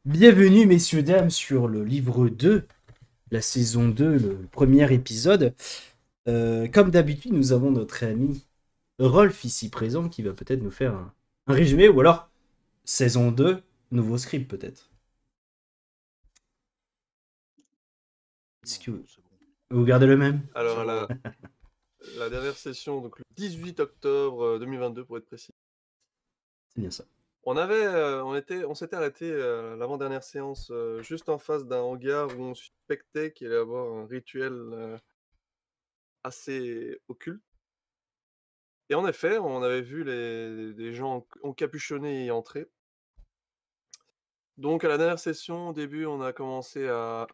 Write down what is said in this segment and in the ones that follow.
Bienvenue, messieurs, dames, sur le livre 2, la saison 2, le premier épisode. Comme d'habitude, nous avons notre ami Rolf ici présent qui va peut-être nous faire un résumé, ou alors saison 2, nouveau script peut-être. Est-ce que C'est bon. vous gardez le même? Alors, la dernière session, donc le 18 octobre 2022 pour être précis. C'est bien ça. On s'était arrêté l'avant-dernière séance juste en face d'un hangar où on suspectait qu'il allait y avoir un rituel assez occulte. Et en effet, on avait vu des gens encapuchonnés y entrer. Donc à la dernière session, au début, on a commencé à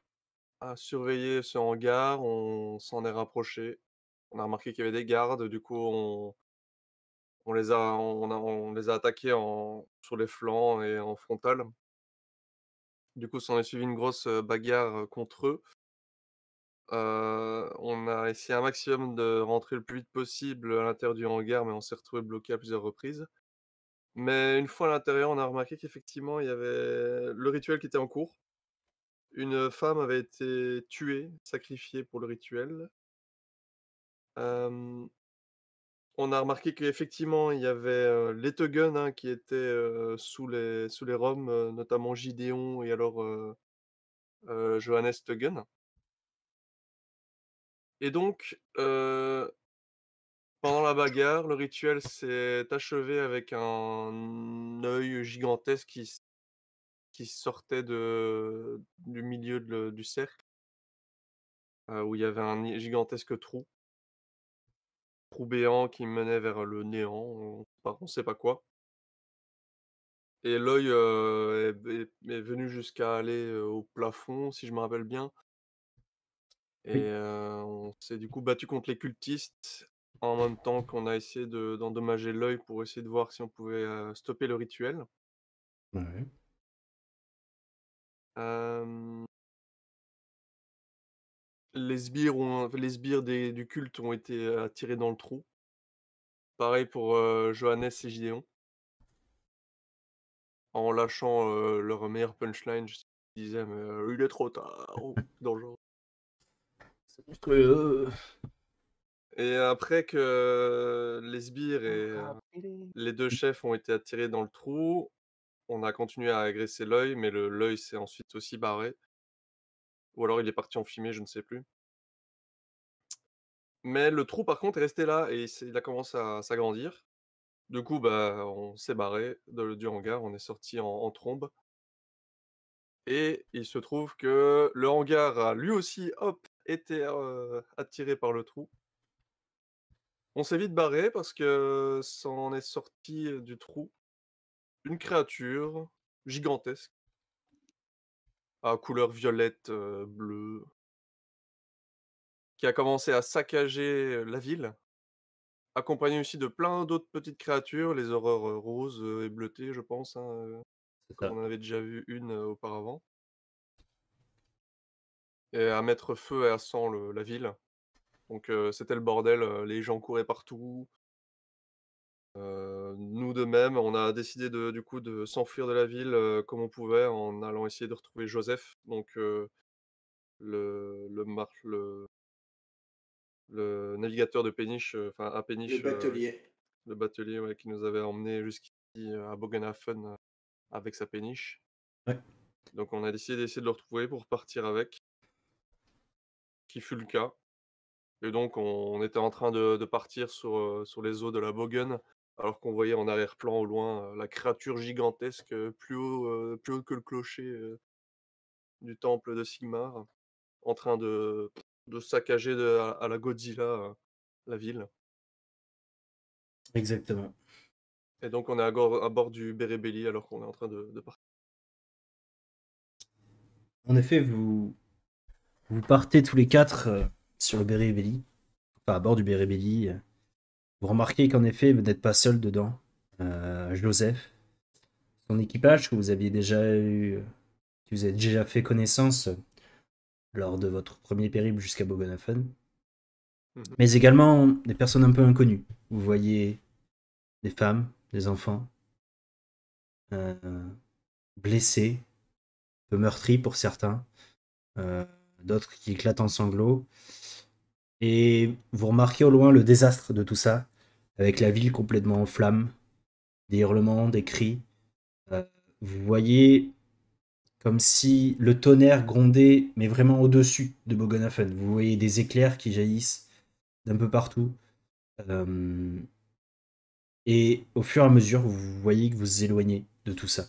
surveiller ce hangar, on s'en est rapproché. On a remarqué qu'il y avait des gardes, du coup on les a attaqués sur les flancs et en frontal. Du coup, s'en est suivi une grosse bagarre contre eux. On a essayé un maximum de rentrer le plus vite possible à l'intérieur du hangar, mais on s'est retrouvé bloqué à plusieurs reprises. Mais une fois à l'intérieur, on a remarqué qu'effectivement, il y avait le rituel qui était en cours. Une femme avait été tuée, sacrifiée pour le rituel. Hem, on a remarqué qu'effectivement, il y avait les Teugen, hein, qui étaient sous les Roms, notamment Gideon et alors Johannes Teugen. Et donc, pendant la bagarre, le rituel s'est achevé avec un œil gigantesque qui sortait du milieu du cercle, où il y avait un gigantesque trou béant qui menait vers le néant, on sait pas quoi. Et l'œil est venu jusqu'à aller au plafond, si je me rappelle bien. Et Oui. on s'est du coup battu contre les cultistes en même temps qu'on a essayé d'endommager l'œil pour essayer de voir si on pouvait stopper le rituel. Ouais. Euh, les sbires du culte ont été attirés dans le trou. Pareil pour Johannes et Gideon. En lâchant leur meilleur punchline, je sais pas ce qu'ils disaient, mais il est trop tard, dans le genre. Et après que les sbires et les deux chefs ont été attirés dans le trou, on a continué à agresser l'œil, mais l'œil s'est ensuite aussi barré. Ou alors il est parti en fumée, je ne sais plus. Mais le trou, par contre, est resté là et il a commencé à s'agrandir. Du coup, bah, on s'est barré du hangar, on est sorti en trombe. Et il se trouve que le hangar a lui aussi, hop, été attiré par le trou. On s'est vite barré parce que s'en est sorti du trou une créature gigantesque à couleur violette, bleue, qui a commencé à saccager la ville, accompagnée aussi de plein d'autres petites créatures, les horreurs roses et bleutées, je pense, hein, C'est comme ça. on en avait déjà vu une auparavant, et à mettre feu et à sang la ville. Donc c'était le bordel, les gens couraient partout. Nous de même, on a décidé du coup de s'enfuir de la ville comme on pouvait en allant essayer de retrouver Joseph, donc le, le, mar- le, le navigateur de péniche, enfin à Le péniche, batelier. le batelier, ouais, qui nous avait emmené jusqu'ici à Bogenhafen avec sa péniche. Ouais. Donc on a décidé d'essayer de le retrouver pour partir avec, qui fut le cas. Et donc on était en train de partir sur les eaux de la Bogen, alors qu'on voyait en arrière-plan au loin la créature gigantesque plus haut que le clocher du temple de Sigmar, en train de saccager à la Godzilla la ville. Exactement. Et donc on est à bord du Berebeli alors qu'on est en train de partir. En effet, vous partez tous les quatre sur le Berry-Belly, enfin à bord du Berry-Belly. Vous remarquez qu'en effet, vous n'êtes pas seul dedans. Joseph, son équipage que vous aviez déjà eu, que vous avez déjà fait connaissance lors de votre premier périple jusqu'à Bogenhafen. Mmh. mais également des personnes un peu inconnues. Vous voyez des femmes, des enfants, euh, blessés, un peu meurtris pour certains, euh, d'autres qui éclatent en sanglots. Et vous remarquez au loin le désastre de tout ça, avec la ville complètement en flammes, des hurlements, des cris. Euh, Vous voyez comme si le tonnerre grondait, mais vraiment au-dessus de Bogonafen. Vous voyez des éclairs qui jaillissent d'un peu partout. Euh, et au fur et à mesure, vous voyez que vous vous éloignez de tout ça.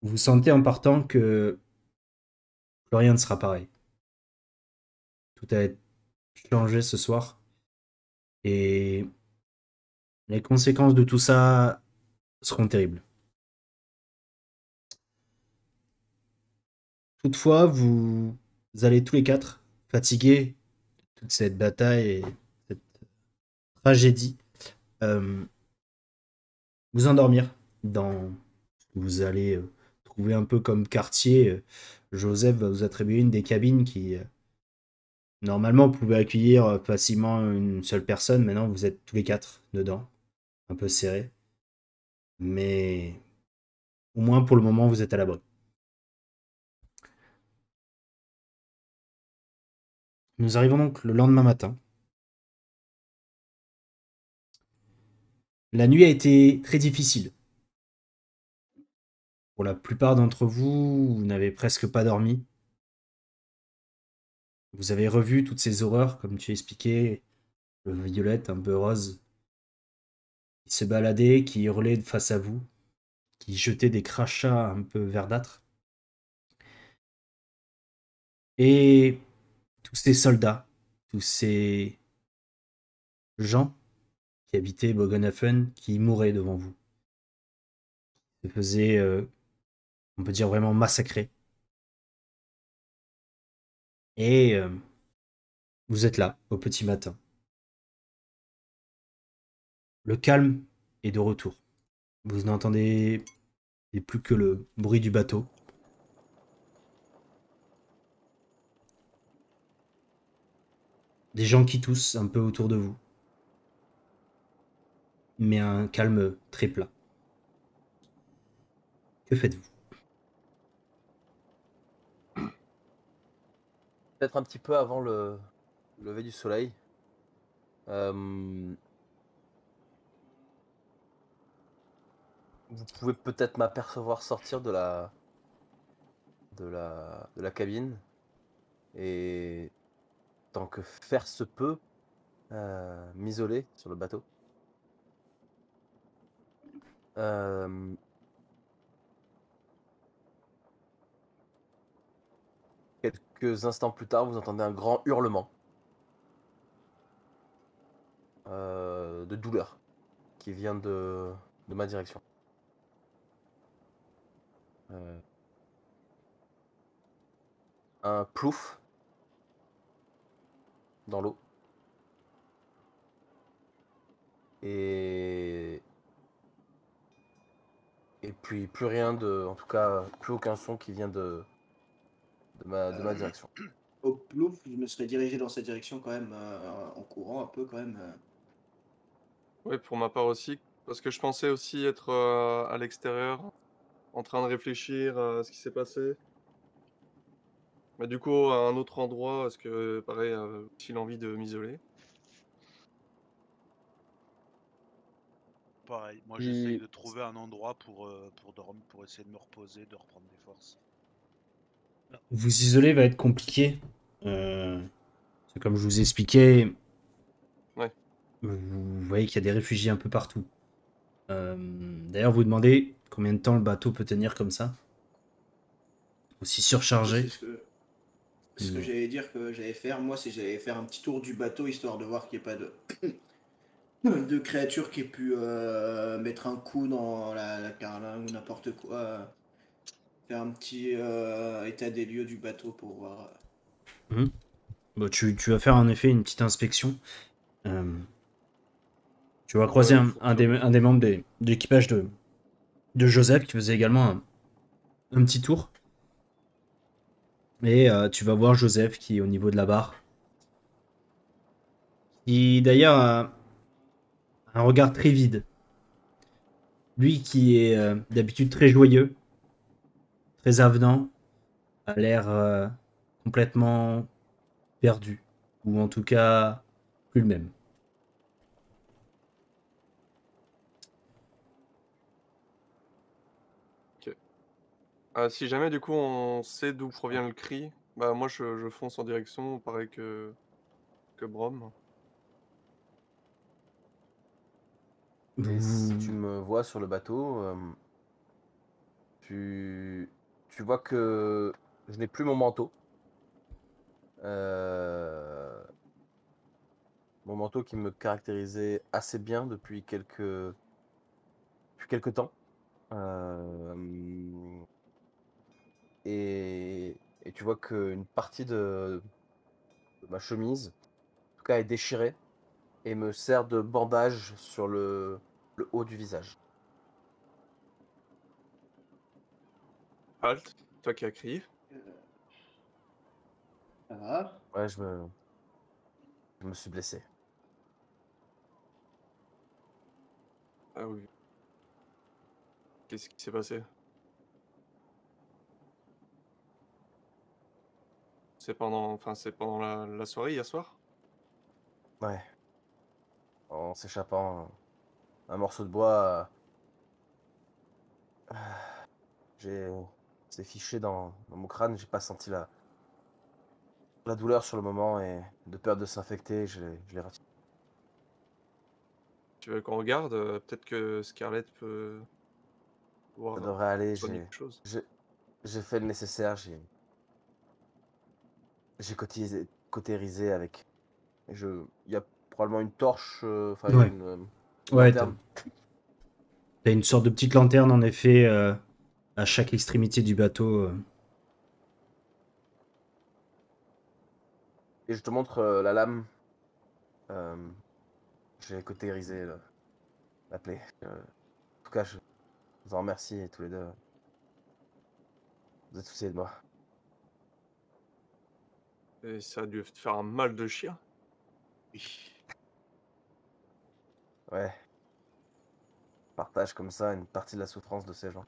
Vous sentez en partant que plus rien ne sera pareil. Tout a changé ce soir. Et les conséquences de tout ça seront terribles. Toutefois, vous allez tous les quatre, fatigués de toute cette bataille et cette tragédie, euh, vous endormir dans ce que vous allez trouver un peu comme quartier. Joseph va vous attribuer une des cabines qui, normalement, pouvait accueillir facilement une seule personne. Maintenant, vous êtes tous les quatre dedans, un peu serrés. Mais au moins pour le moment, vous êtes à l'abri. Nous arrivons donc le lendemain matin. La nuit a été très difficile. Pour la plupart d'entre vous, vous n'avez presque pas dormi. Vous avez revu toutes ces horreurs, comme tu expliquais, le violette un peu rose, qui se baladait, qui hurlait face à vous, qui jetait des crachats un peu verdâtres. Et tous ces soldats, tous ces gens qui habitaient Bogenhafen, qui mouraient devant vous, se faisaient, on peut dire vraiment massacrer. Et vous êtes là, au petit matin. Le calme est de retour. Vous n'entendez plus que le bruit du bateau. Des gens qui toussent un peu autour de vous. Mais un calme très plat. Que faites-vous? Peut-être un petit peu avant le lever du soleil. Vous pouvez peut-être m'apercevoir sortir de la cabine et, tant que faire se peut, m'isoler sur le bateau. Quelques instants plus tard, vous entendez un grand hurlement de douleur qui vient de ma direction. Un plouf dans l'eau. Et puis plus rien en tout cas, plus aucun son qui vient de ma direction. Au plouf, je me serais dirigé dans cette direction quand même, en courant un peu quand même. Oui, pour ma part aussi, parce que je pensais aussi être, à l'extérieur, en train de réfléchir à ce qui s'est passé. Mais du coup, à un autre endroit, est-ce que pareil, aussi l'envie de m'isoler? Pareil, moi j'essaye Puis, de trouver un endroit pour dormir, pour essayer de me reposer, de reprendre des forces. Vous isoler va être compliqué. C'est comme je vous expliquais, Ouais. vous voyez qu'il y a des réfugiés un peu partout. D'ailleurs, vous demandez combien de temps le bateau peut tenir comme ça. Aussi Oui, surchargé. c'est ce que j'allais dire que j'allais faire. Moi, c'est j'allais faire un petit tour du bateau histoire de voir qu'il n'y ait pas de créatures qui aient pu mettre un coup dans la carlingue ou n'importe quoi. Faire un petit état des lieux du bateau pour voir. Bon, tu vas faire en effet une petite inspection. Euh, Tu vas croiser Ouais, faut que je un des membres de l'équipage de Joseph qui faisait également un petit tour. Et tu vas voir Joseph qui est au niveau de la barre, qui d'ailleurs a un regard très vide. Lui qui est d'habitude très joyeux, très avenant, a l'air complètement perdu. Ou en tout cas, plus le même. Si jamais du coup on sait d'où provient le cri, bah moi je fonce en direction, pareil que Brom. Et si tu Vous- me vois sur le bateau, tu vois que je n'ai plus mon manteau. Euh, Mon manteau qui me caractérisait assez bien depuis quelques temps. Euh, et tu vois qu'une partie de ma chemise, en tout cas, est déchirée et me sert de bandage sur le haut du visage. Halt, toi qui as crié. Euh, Ça va? Ouais, je me suis blessé. Ah oui. Qu'est-ce qui s'est passé? C'est pendant la soirée hier soir? Ouais, en s'échappant un morceau de bois, j'ai c'est fiché dans mon crâne, j'ai pas senti la douleur sur le moment et de peur de s'infecter, je l'ai retiré. Tu veux qu'on regarde? Peut-être que Scarlett peut Ça voir devrait aller, soigner quelque chose. j'ai j'ai fait le nécessaire, j'ai cautérisé avec. Il y a probablement une torche, enfin Ouais, une ouais, lanterne. t'as une sorte de petite lanterne en effet à chaque extrémité du bateau. Et je te montre la lame. euh, j'ai cautérisé la plaie. En tout cas, je vous en remercie tous les deux. Vous êtes souciés de moi. Et ça a dû te faire un mal de chien. Oui. Ouais, partage comme ça une partie de la souffrance de ces gens.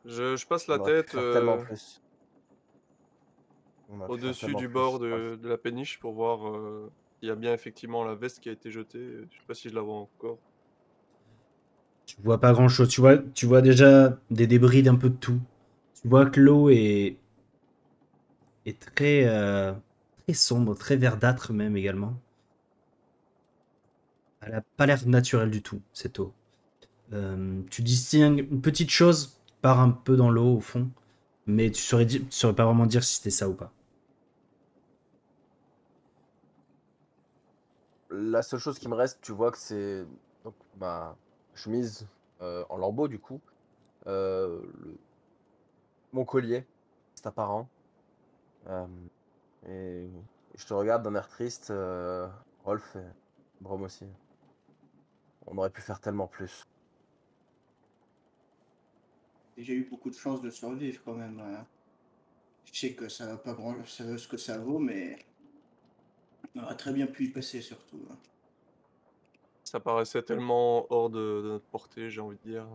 Je passe la On aurait pu tête faire tellement plus. On aurait pu faire au-dessus tellement du bord plus. de la péniche pour voir s'il y a bien effectivement la veste qui a été jetée. Je sais pas si je la vois encore. Tu vois pas grand chose. Tu vois déjà des débris d'un peu de tout. Tu vois que l'eau est très, très sombre, très verdâtre même également. Elle a pas l'air naturelle du tout, cette eau. Tu distingues une petite chose qui part un peu dans l'eau au fond, mais tu saurais pas vraiment dire si c'était ça ou pas. La seule chose qui me reste, tu vois que c'est donc ma chemise en lambeaux du coup, mon collier, c'est apparent. euh, et je te regarde d'un air triste, Rolf et Brom aussi. On aurait pu faire tellement plus. Et j'ai eu beaucoup de chance de survivre quand même. Je sais que ça va pas grand, ça vaut ce que ça vaut, mais on aurait très bien pu y passer surtout. Ça paraissait tellement hors de notre portée, j'ai envie de dire.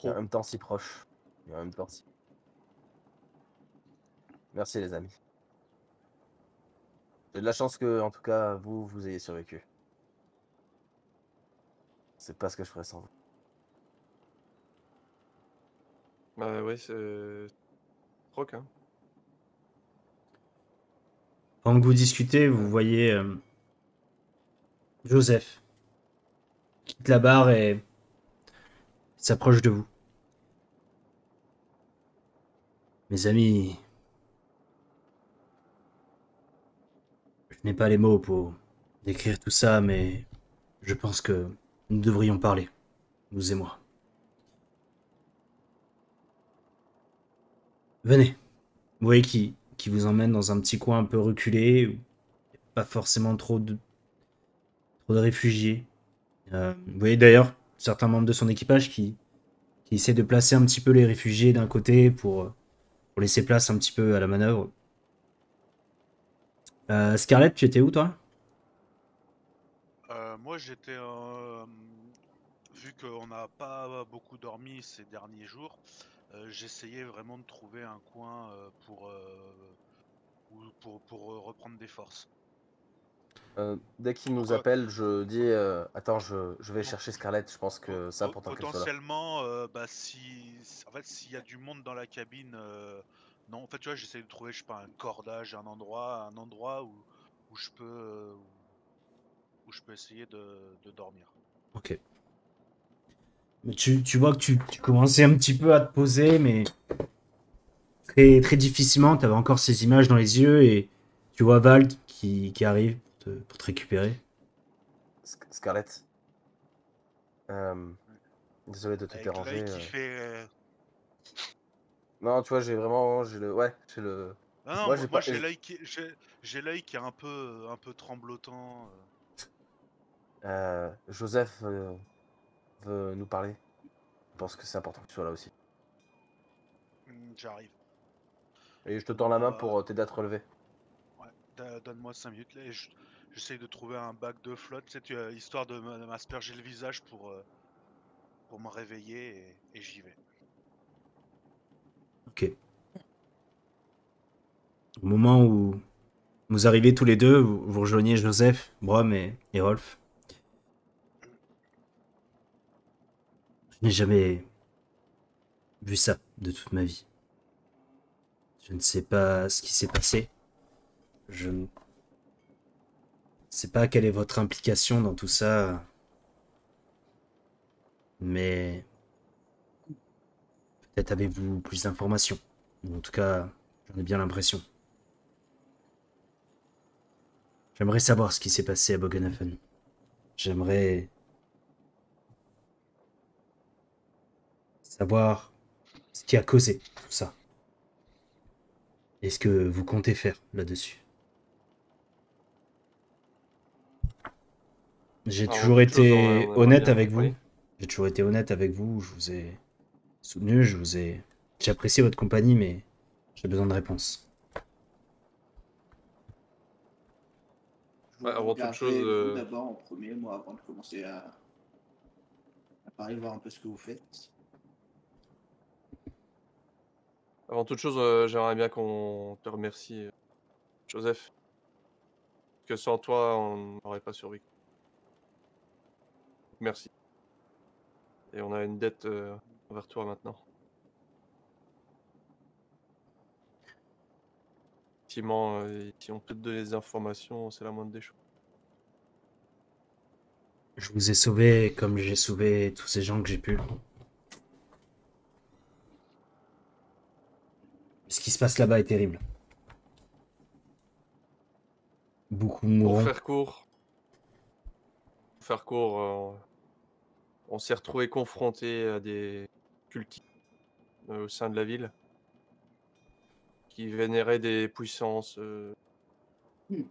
Et en Trop. même temps si proche. Et en même temps si. Merci les amis. J'ai de la chance que, en tout cas, vous ayez survécu. C'est pas ce que je ferais sans vous. Bah oui, c'est troc, hein. Pendant que vous discutez, vous Euh, voyez Joseph qui quitte la barre et s'approche de vous. Mes amis, je n'ai pas les mots pour décrire tout ça, mais je pense que nous devrions parler, vous et moi. Venez. Vous voyez qui vous emmène dans un petit coin un peu reculé, où pas forcément trop de réfugiés. Vous voyez d'ailleurs certains membres de son équipage qui essaient de placer un petit peu les réfugiés d'un côté pour laisser place un petit peu à la manœuvre. Scarlett, tu étais où toi? Moi, j'étais, vu qu'on n'a pas beaucoup dormi ces derniers jours, j'essayais vraiment de trouver un coin pour reprendre des forces. Dès qu'il nous Donc, appelle, je dis attends, je vais donc, chercher Scarlett. Je pense que c'est important qu'elle soit là. potentiellement, en fait, s'il y a du monde dans la cabine, non, en fait, tu vois, j'essaie de trouver, je sais pas, un cordage, un endroit où je peux, où je peux essayer de dormir. Ok. Mais tu vois que tu commençais un petit peu à te poser, mais très, très difficilement. Tu avais encore ces images dans les yeux et tu vois Val qui arrive pour te récupérer. Scarlett, euh, désolé de te Avec déranger. l'œil qui fait. Non, tu vois, j'ai le. Ah non, Moi, j'ai moi pas. j'ai j'ai l'œil qui est un peu tremblotant. Joseph veut nous parler. Je pense que c'est important que tu sois là aussi. J'arrive. Et je te tends la main Donne-moi pour t'aider à te relever. ouais, donne-moi 5 minutes là et j'essaye de trouver un bac de flotte, tu sais, histoire de m'asperger le visage pour me réveiller et j'y vais. Ok. Au moment où vous arrivez tous les deux, vous rejoignez Joseph, Brom et Rolf. Je n'ai jamais vu ça de toute ma vie. Je ne sais pas ce qui s'est passé. Je ne sais pas quelle est votre implication dans tout ça, mais peut-être avez-vous plus d'informations. Ou en tout cas, j'en ai bien l'impression. J'aimerais savoir ce qui s'est passé à Bogenhafen. J'aimerais savoir ce qui a causé tout ça. Et ce que vous comptez faire là-dessus. J'ai Avant toujours toute chose, été on aimerait honnête bien. avec vous. Oui. J'ai toujours été honnête avec vous. Je vous ai soutenu. J'ai apprécié votre compagnie, mais j'ai besoin de réponses. Je Ouais, avant toute chose, regarderai vous d'abord en premier, moi, avant de commencer à parler, voir un peu ce que vous faites. j'aimerais bien qu'on te remercie, Joseph, que sans toi, on n'aurait pas survécu. Merci. Et on a une dette envers toi maintenant. Effectivement, si on peut te donner des informations, c'est la moindre des choses. Je vous ai sauvé comme j'ai sauvé tous ces gens que j'ai pu. Ce qui se passe là-bas est terrible. Beaucoup Pour mourront. faire court, pour faire court, on s'est retrouvé confronté à des cultistes au sein de la ville qui vénéraient des puissances Hmm.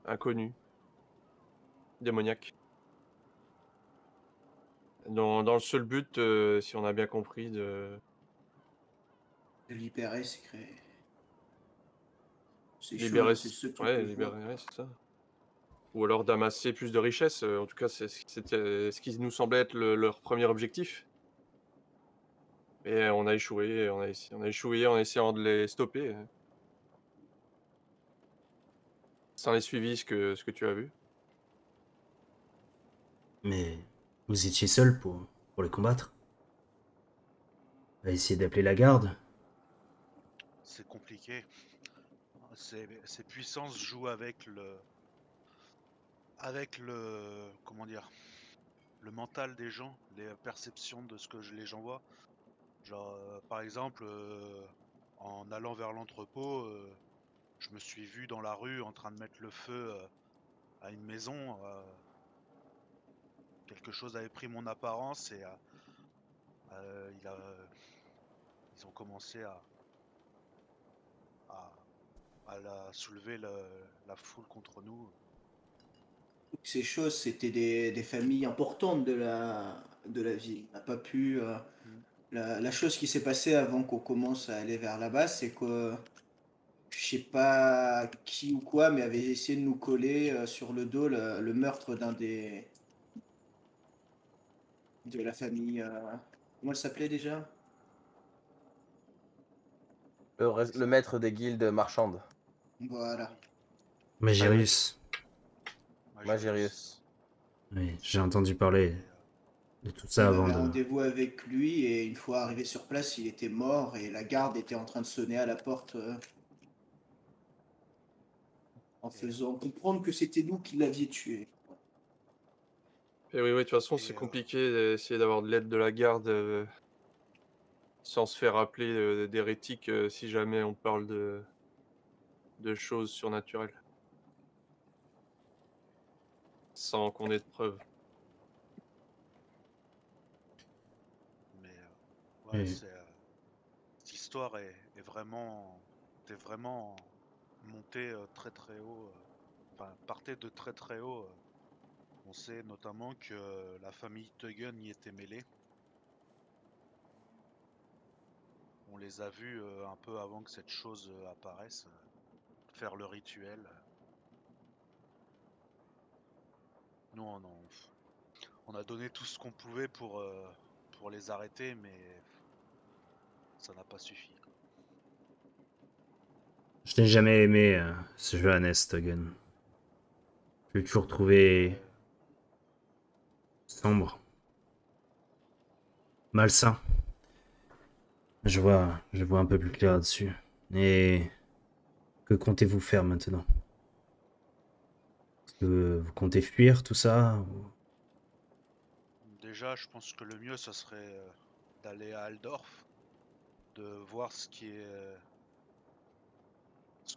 inconnues, démoniaques. Dans le seul but, si on a bien compris, de De libérer c'est créé. Ces libérer, choses, c'est ce truc que ouais, je vois. libérer, ouais, c'est ça. Ou alors d'amasser plus de richesses. En tout cas, c'était ce qui nous semblait être leur premier objectif. Et on a échoué, on a échoué en essayant de les stopper. Sans les suivis, ce que tu as vu. Mais vous étiez seul pour les combattre. À essayer d'appeler la garde. C'est compliqué. Ces puissances jouent avec le, comment dire, le mental des gens, les perceptions de ce que les gens voient. Genre, par exemple, en allant vers l'entrepôt, je me suis vu dans la rue en train de mettre le feu à une maison. Quelque chose avait pris mon apparence et euh, il a, ils ont commencé à, soulever la foule contre nous. Donc, ces choses, c'était des familles importantes de la ville. On n'a pas pu. Mm. La chose qui s'est passée avant qu'on commence à aller vers là-bas, c'est que je sais pas qui ou quoi, mais avait essayé de nous coller sur le dos le meurtre d'un des de la famille. Comment elle s'appelait déjà? Le maître des guildes marchandes, Voilà. Magirius. Magirius. Magirius. Oui, j'ai entendu parler de tout ça Il avant avait de... rendez-vous avec lui et une fois arrivé sur place, il était mort et la garde était en train de sonner à la porte en faisant comprendre que c'était nous qui l'avions tué. Et oui, de toute façon, Et, c'est compliqué d'essayer d'avoir de l'aide de la garde sans se faire appeler d'hérétique si jamais on parle de choses surnaturelles. Sans qu'on ait de preuves. Mais ouais, Et- cette histoire est vraiment, t'es vraiment monté très très haut, enfin partait de très très haut. On sait notamment que la famille Teugen y était mêlée. On les a vus un peu avant que cette chose apparaisse, faire le rituel. Nous, on a donné tout ce qu'on pouvait pour les arrêter, mais ça n'a pas suffi. Je n'ai jamais aimé ce Johannes Tuggen. Je l'ai toujours trouvé Ouais, sombre, malsain. Je vois un peu plus clair là-dessus. Et que comptez-vous faire maintenant? Est-ce que vous comptez fuir tout ça? déjà, je pense que le mieux, ce serait d'aller à Aldorf, de voir ce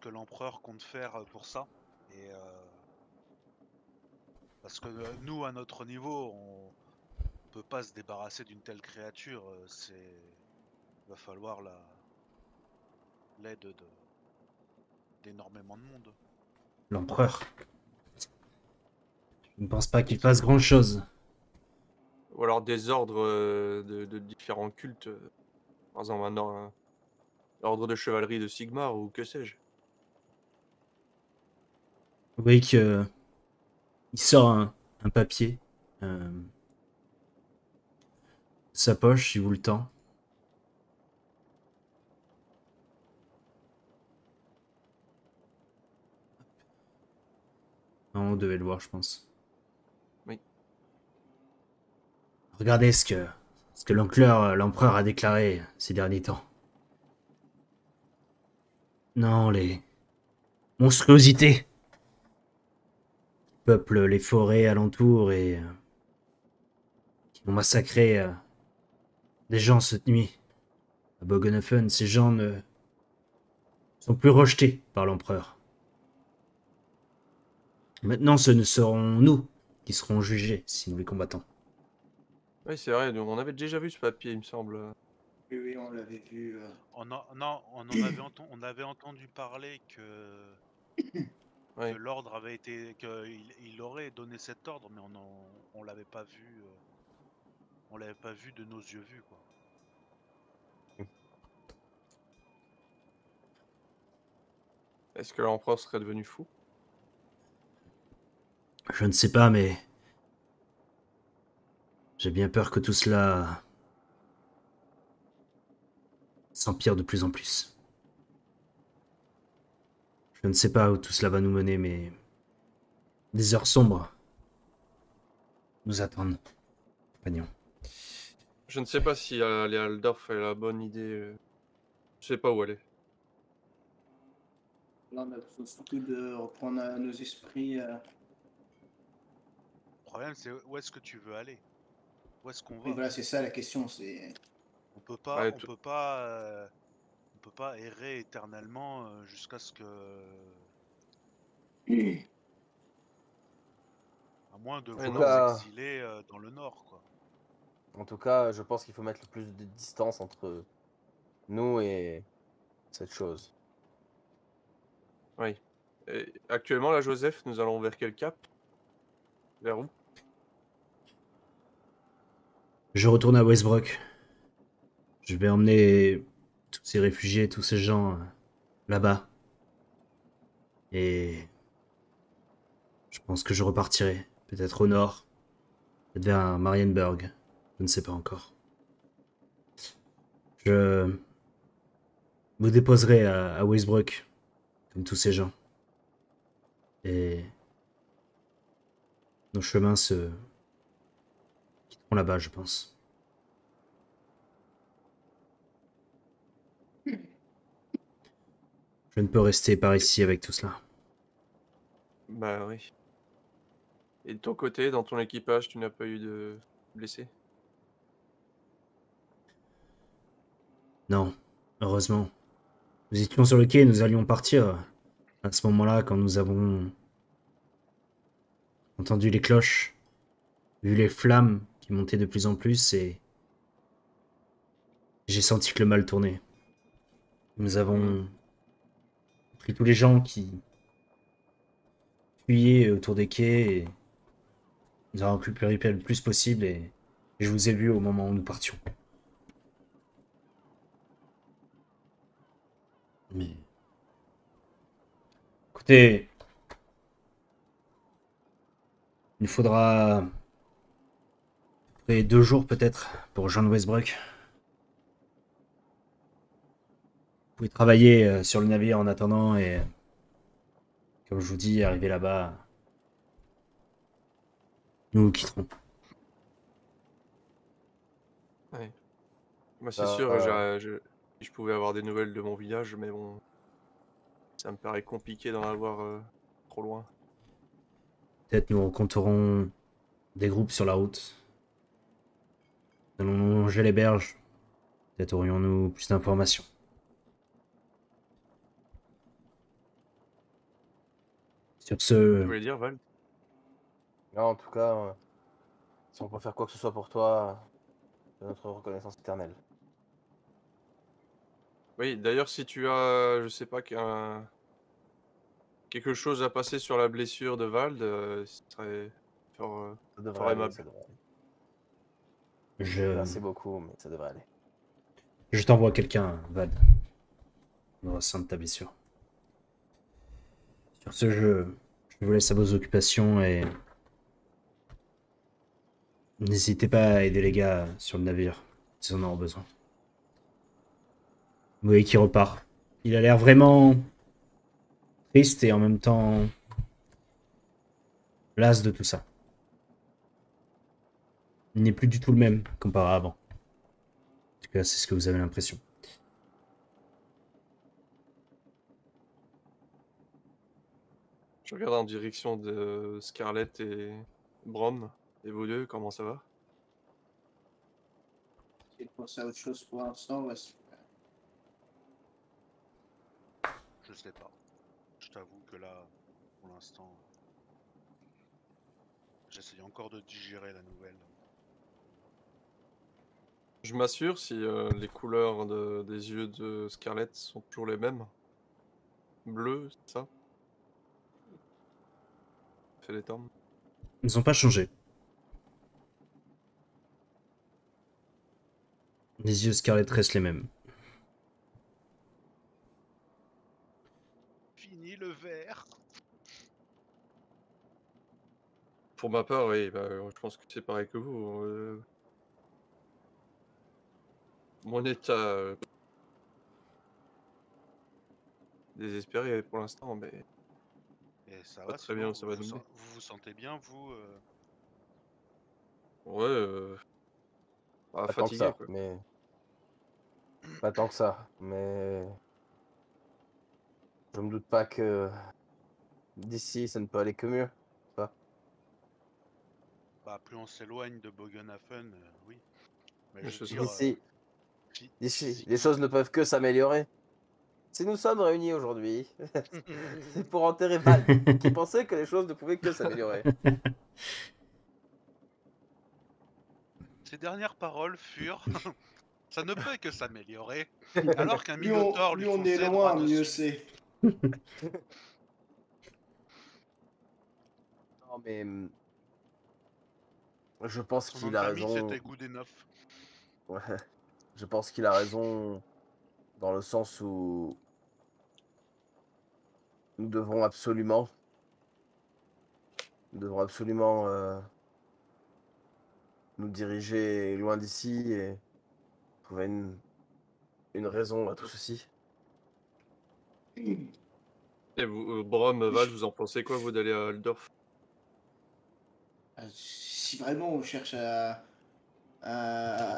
que l'empereur compte faire pour ça. Et parce que nous, à notre niveau, on peut pas se débarrasser d'une telle créature. Il va falloir l'aide d'énormément de monde. L'empereur. Je ne pense pas qu'il fasse grand-chose. Ou alors des ordres de différents cultes. Par exemple, un ordre de chevalerie de Sigmar ou que sais-je. Vous voyez que il sort un papier de sa poche, il vous le tend. Non, vous devez le voir, je pense. Oui. Regardez ce que l'empereur a déclaré ces derniers temps. Non, les monstruosités peuplent les forêts alentours et qui ont massacré des gens cette nuit. À Bogenhofen, ces gens ne sont plus rejetés par l'empereur. Maintenant, ce ne seront nous qui serons jugés si nous les combattons. Oui, c'est vrai, on avait déjà vu ce papier, il me semble. Oui, oui, on l'avait vu. Non, on avait entendu parler que Ouais. l'ordre avait été, il aurait donné cet ordre, mais on l'avait pas vu, on l'avait pas vu de nos yeux vus, quoi. Est-ce que l'empereur serait devenu fou? Je ne sais pas, mais j'ai bien peur que tout cela s'empire de plus en plus. Je ne sais pas où tout cela va nous mener, mais des heures sombres nous attendent, compagnons. Je ne sais pas si aller à Aldorf est la bonne idée. Je sais pas où aller. Là, on a besoin surtout de reprendre nos esprits. Le problème, c'est où est-ce que tu veux aller? Où est-ce qu'on Et va? voilà, c'est ça la question. C'est On peut pas, Ouais, on peut pas, on peut pas errer éternellement jusqu'à ce que, à moins de ouais, En tout vouloir non, mais cas, s'exiler dans le nord, quoi. en tout cas, je pense qu'il faut mettre le plus de distance entre nous et cette chose. oui. Et actuellement, là, Joseph, nous allons vers quel cap? Vers où? Je retourne à Westbrook. Je vais emmener tous ces réfugiés, tous ces gens là-bas. Et je pense que je repartirai. Peut-être au nord, peut-être vers Marienburg. Je ne sais pas encore. Je vous déposerai à Weisbruck, comme tous ces gens. Et nos chemins se quitteront là-bas, je pense. Je ne peux rester par ici avec tout cela. Bah oui. Et de ton côté, dans ton équipage, tu n'as pas eu de blessés? Non, heureusement. Nous étions sur le quai, nous allions partir. À ce moment-là, quand nous avons entendu les cloches, vu les flammes qui montaient de plus en plus, et j'ai senti que le mal tournait. Nous avons pris tous les gens qui fuyaient autour des quais et nous avons récupéré le plus possible et je vous ai vu au moment où nous partions. Mais écoutez, il faudra près 2 jours peut-être pour rejoindre Westbrook. Vous pouvez travailler sur le navire en attendant et, comme je vous dis, arriver là-bas, nous nous quitterons. Ouais. Moi, c'est Euh, sûr, euh, si je pouvais avoir des nouvelles de mon village, mais bon, ça me paraît compliqué d'en avoir trop loin. Peut-être nous rencontrerons des groupes sur la route. Nous allons longer les berges. Peut-être aurions-nous plus d'informations. Sur Tu ce, voulais dire, Val? non, en tout cas, si on peut faire quoi que ce soit pour toi, c'est notre reconnaissance éternelle. Oui, d'ailleurs, si tu as, je sais pas, quelque chose à passer sur la blessure de Vald, ce serait Ça devrait fort aller, aimable. ça devrait aller. je, Merci beaucoup, mais ça devrait aller. je t'envoie quelqu'un, Val, au sein de ta blessure. Sur ce, je vous laisse à vos occupations et n'hésitez pas à aider les gars sur le navire, s'ils en auront besoin. Vous voyez qu'il repart. Il a l'air vraiment triste et en même temps las de tout ça. Il n'est plus du tout le même comparé à avant. En tout cas, c'est ce que vous avez l'impression. Je regarde en direction de Scarlett et Brom. Et vous deux, comment ça va? J'ai pensé à autre chose pour l'instant. Ouais, Je sais pas. Je t'avoue que là, pour l'instant, j'essaye encore de digérer la nouvelle. Je m'assure si les couleurs des yeux de Scarlett sont toujours les mêmes. Bleu, c'est ça? Fait les termes. Ils n'ont pas changé. Les yeux Scarlett restent les mêmes. Fini le verre. Pour ma part, oui, bah, je pense que c'est pareil que vous. Mon état désespéré pour l'instant, mais Et ça pas va, très sinon bien où ça va nous mener. vous sentez bien, vous Ouais, Pas tant que fatigué ça, quoi. mais pas tant que ça, mais je me doute pas que d'ici ça ne peut aller que mieux. Pas. Bah, plus on s'éloigne de Bogenhafen, oui. Mais Mais je veux ce dire, sera- D'ici, les choses ne peuvent que s'améliorer. Si nous sommes réunis aujourd'hui, c'est pour enterrer Val, qui pensait que les choses ne pouvaient que s'améliorer. Ces dernières paroles furent ça ne peut que s'améliorer, alors qu'un Plus on, minotaure lui plus on est fonçait droit loin, mieux dessus. c'est. Non, mais je pense Son nom qu'il de a famille, raison. c'était Goudenov. Ouais, je pense qu'il a raison dans le sens où nous devons absolument nous diriger loin d'ici et trouver une raison à tout ceci. Et vous, Brom, Val, vous en pensez quoi, vous, d'aller à Aldorf? Si vraiment on cherche à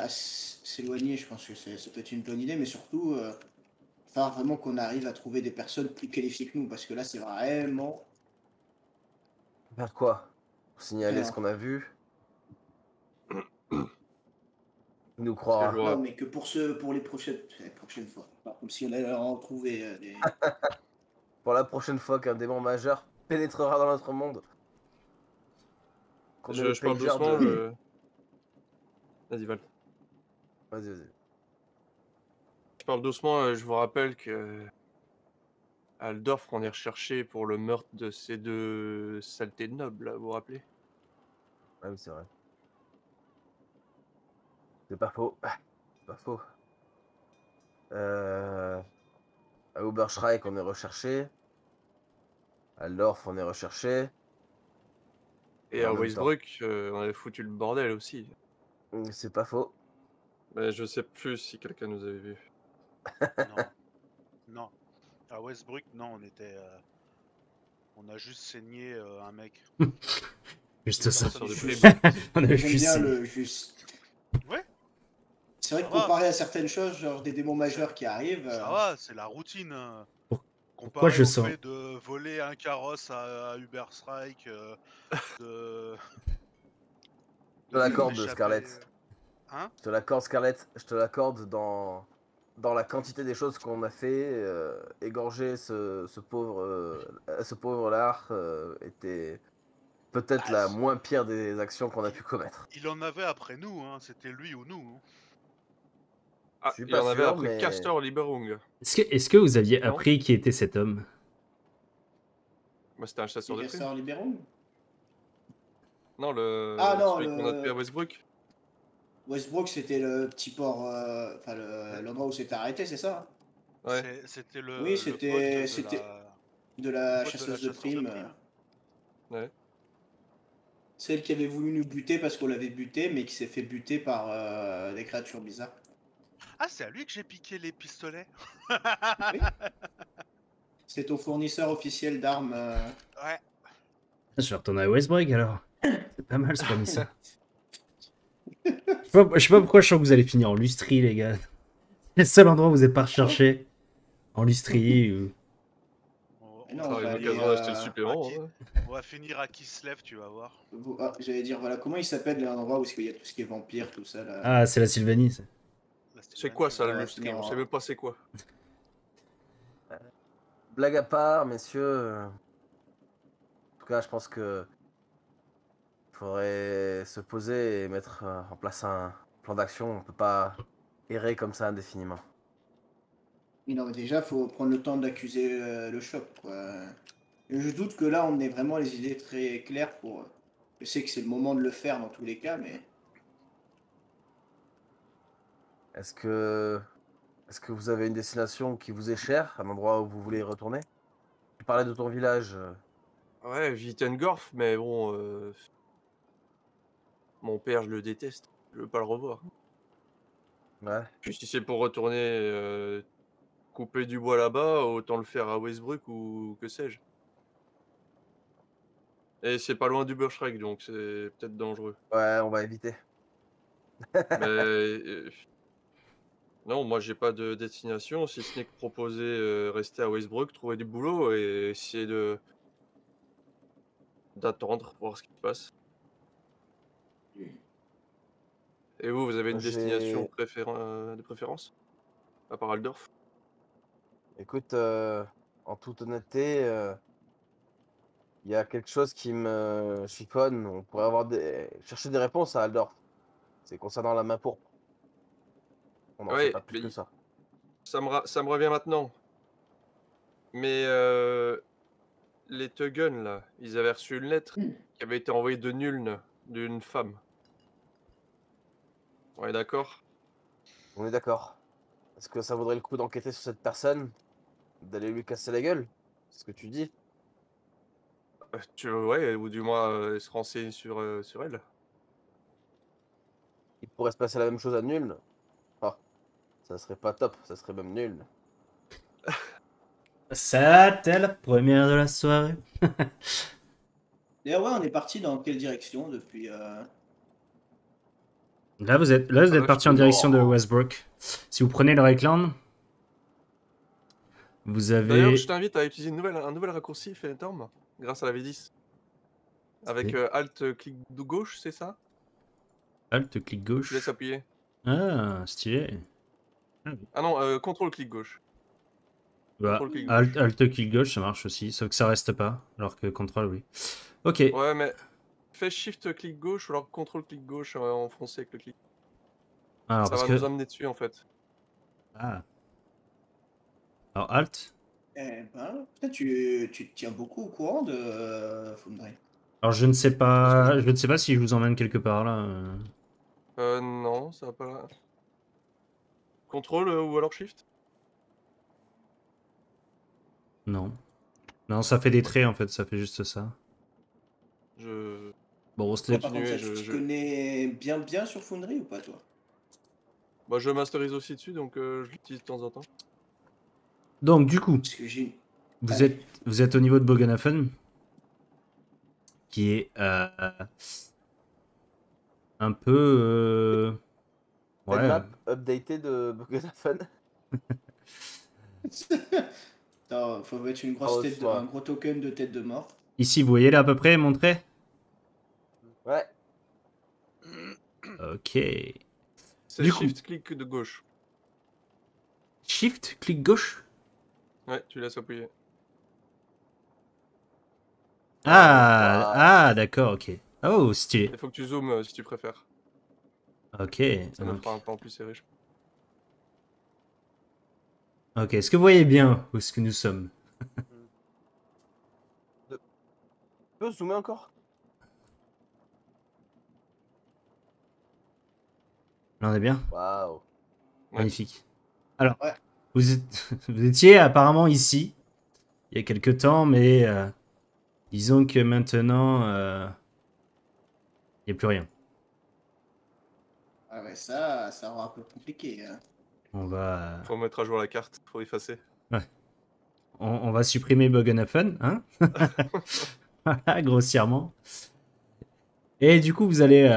s'éloigner, je pense que ça peut être une bonne idée, mais surtout, faire vraiment qu'on arrive à trouver des personnes plus qualifiées que nous, parce que là, c'est vraiment Faire quoi? Pour signaler ce rien. qu'on a vu? Il nous Parce que je croira. Non, vois... mais que pour les prochaines fois. Pas comme si on allait en trouver des. Pour la prochaine fois qu'un démon majeur pénétrera dans notre monde, qu'on est le Je parle pager doucement, de... Vas-y, Val. Vas-y, vas-y. Je parle doucement, je vous rappelle que... à Aldorf, on est recherché pour le meurtre de ces 2 saletés de nobles, là, vous vous rappelez? Ah oui, c'est vrai. C'est pas faux. C'est pas faux. À Oberschreik, on est recherché. À Lorf, on est recherché. Et Et à en même temps, Weisbruck, on avait foutu le bordel aussi. c'est pas faux. Mais je sais plus si quelqu'un nous avait vu. Non, non. À Westbrook, non, on a juste saigné un mec. Juste ça. Sur des Juste. primes. On a J'aime juste bien signé. le juste. Ouais, C'est vrai Ça que va. comparé à certaines choses, genre des démons majeurs qui arrivent, ça va, c'est la routine. Pourquoi Comparé je au sens fait de voler un carrosse à Uberstrike, de, Je te de faire l'accorde, échapper. Scarlett. Hein? Je te l'accorde, Scarlett. Je te l'accorde dans la quantité des choses qu'on a fait. Égorger ce pauvre lard était peut-être Bah, la moins pire des actions qu'on a il, pu commettre. il en avait après nous, hein. C'était lui ou nous. Hein. Je Ah, suis il y pas en avait sûr, après mais... Castor Lieberung. Est-ce que vous aviez Non? appris qui était cet homme? Moi, c'était un chasseur les de primes. casseurs libéraux. Non, Ah non, celui qu'on a tué à Westbrook. Westbrook, c'était le petit port, enfin Ouais. l'endroit où c'était arrêté, c'est ça? Ouais. C'était Oui, le poste de c'était de le la poste de la chasseuse de chasseuse de primes. primes. Ouais. Celle qui avait voulu nous buter parce qu'on l'avait buté, mais qui s'est fait buter par des créatures bizarres. Ah, c'est à lui que j'ai piqué les pistolets. Oui. C'est ton fournisseur officiel d'armes. Ouais. Je vais retourner à Westbrook alors. C'est pas mal ce fournisseur. Je sais pas pourquoi je sens que vous allez finir en lustrie, les gars. C'est le seul endroit où vous n'êtes pas recherché. En lustrie ou. Mais On non, on travaille va une aller. occasion d'acheter le supplément. qui- Hein. On va finir à Kislev, tu vas voir. J'allais dire, voilà, comment il s'appelle l'endroit où il y a tout ce qui est vampire, tout ça là. Ah, c'est la Sylvanie. Ça. La C'est Sylvanie, quoi ça, Ouais, le on va lustri? finir On sait en. même pas c'est quoi. Blague à part, messieurs. En tout cas, je pense que faudrait se poser et mettre en place un plan d'action. On peut pas errer comme ça indéfiniment. Mais non, mais déjà, faut prendre le temps d'accuser le choc, quoi. Je doute que là, on ait vraiment les idées très claires pour. Je sais que c'est le moment de le faire dans tous les cas, mais. Est-ce que, est-ce que vous avez une destination qui vous est chère, un endroit où vous voulez y retourner? Tu parlais de ton village. Ouais, Wittengorf, mais bon, mon père, je le déteste. Je veux pas le revoir. Ouais. Puis si c'est pour retourner couper du bois là-bas, autant le faire à Westbrook ou que sais-je. Et c'est pas loin du Burschreck, donc c'est peut-être dangereux. Ouais, on va éviter. Mais non, moi j'ai pas de destination, si ce n'est que proposer rester à Westbrook, trouver du boulot et essayer d'attendre, voir ce qui se passe. Et vous avez une destination J'ai... de préférence? À part Aldorf? Écoute, en toute honnêteté, il y a quelque chose qui me chiffonne. On pourrait chercher des réponses à Aldorf. C'est concernant la main pourpre. On n'en sait Ouais, pas plus que mais ça. ça me revient maintenant. Mais les Teugen, là, ils avaient reçu une lettre qui avait été envoyée de Nuln, d'une femme. On est d'accord? On est d'accord. Est-ce que ça vaudrait le coup d'enquêter sur cette personne? D'aller lui casser la gueule? C'est ce que tu dis. Ouais, ou du moins se renseigner sur elle. Il pourrait se passer la même chose à nul. Ah, ça serait pas top, ça serait même nul. C'était la première de la soirée. D'ailleurs, ouais, on est parti dans quelle direction depuis Là, vous êtes parti en direction de Westbrook. Si vous prenez le Raikland, vous D'ailleurs, avez... je t'invite à utiliser un nouvel raccourci Phantom grâce à la V10. Avec C'est- Alt clic de gauche, c'est ça? Alt, clic Je laisse gauche. appuyer. Ah, stylé. Ah non, contrôle clic gauche. Bah, Contrôle clic gauche. Alt, clic gauche, ça marche aussi, sauf que ça reste pas, alors que contrôle, oui. Ok. Ouais, mais fais Shift clic gauche ou alors contrôle clic gauche enfoncé avec le clic. Alors, Ça parce va que... nous amener dessus en fait. Ah. Alors, Alt. Eh ben, putain, tu te tiens beaucoup au courant de Foundry. Alors, je ne sais Parce que pas... Je ne sais pas si je vous emmène quelque part, là. non, ça va pas là. Contrôle ou alors Shift? Non. Non, ça fait des traits, en fait, ça fait juste ça. Je... Bon, Toi, c'était... par contre, ça, Continuer, tu connais bien sur Foundry ou pas, toi? Bah, je masterise aussi dessus, donc je l'utilise de temps en temps. Donc, du coup, Parce que j'ai... vous Allez. vous êtes au niveau de Bogenhafen, qui est un peu... Fais une Ouais. map updatée de Buggenhafen. Attends, faut mettre une Ah, grosse au tête, soir. un gros token de tête de mort. Ici, vous voyez là à peu près mon trait? Ouais. Ok. C'est Du coup. Shift clic de gauche. Shift, clic gauche. Ouais, tu laisses appuyer. Ah, Waouh. ah, d'accord, ok. Oh, stylé. Il faut que tu zoomes si tu préfères. Ok. Ça me Donc, fera un temps plus serré, je pense. ok, est-ce que vous voyez bien où est-ce que nous sommes? Tu peux zoomer encore? Là, on est bien? Waouh. Ouais. Magnifique. Alors, Ouais. vous étiez apparemment ici, il y a quelques temps, mais disons que maintenant, il n'y a plus rien. Ah ouais, ça rend un peu compliqué. Hein. On va, Faut mettre à jour la carte, faut effacer. on va supprimer Bogenhafen, hein? Voilà, grossièrement. Et du coup, vous allez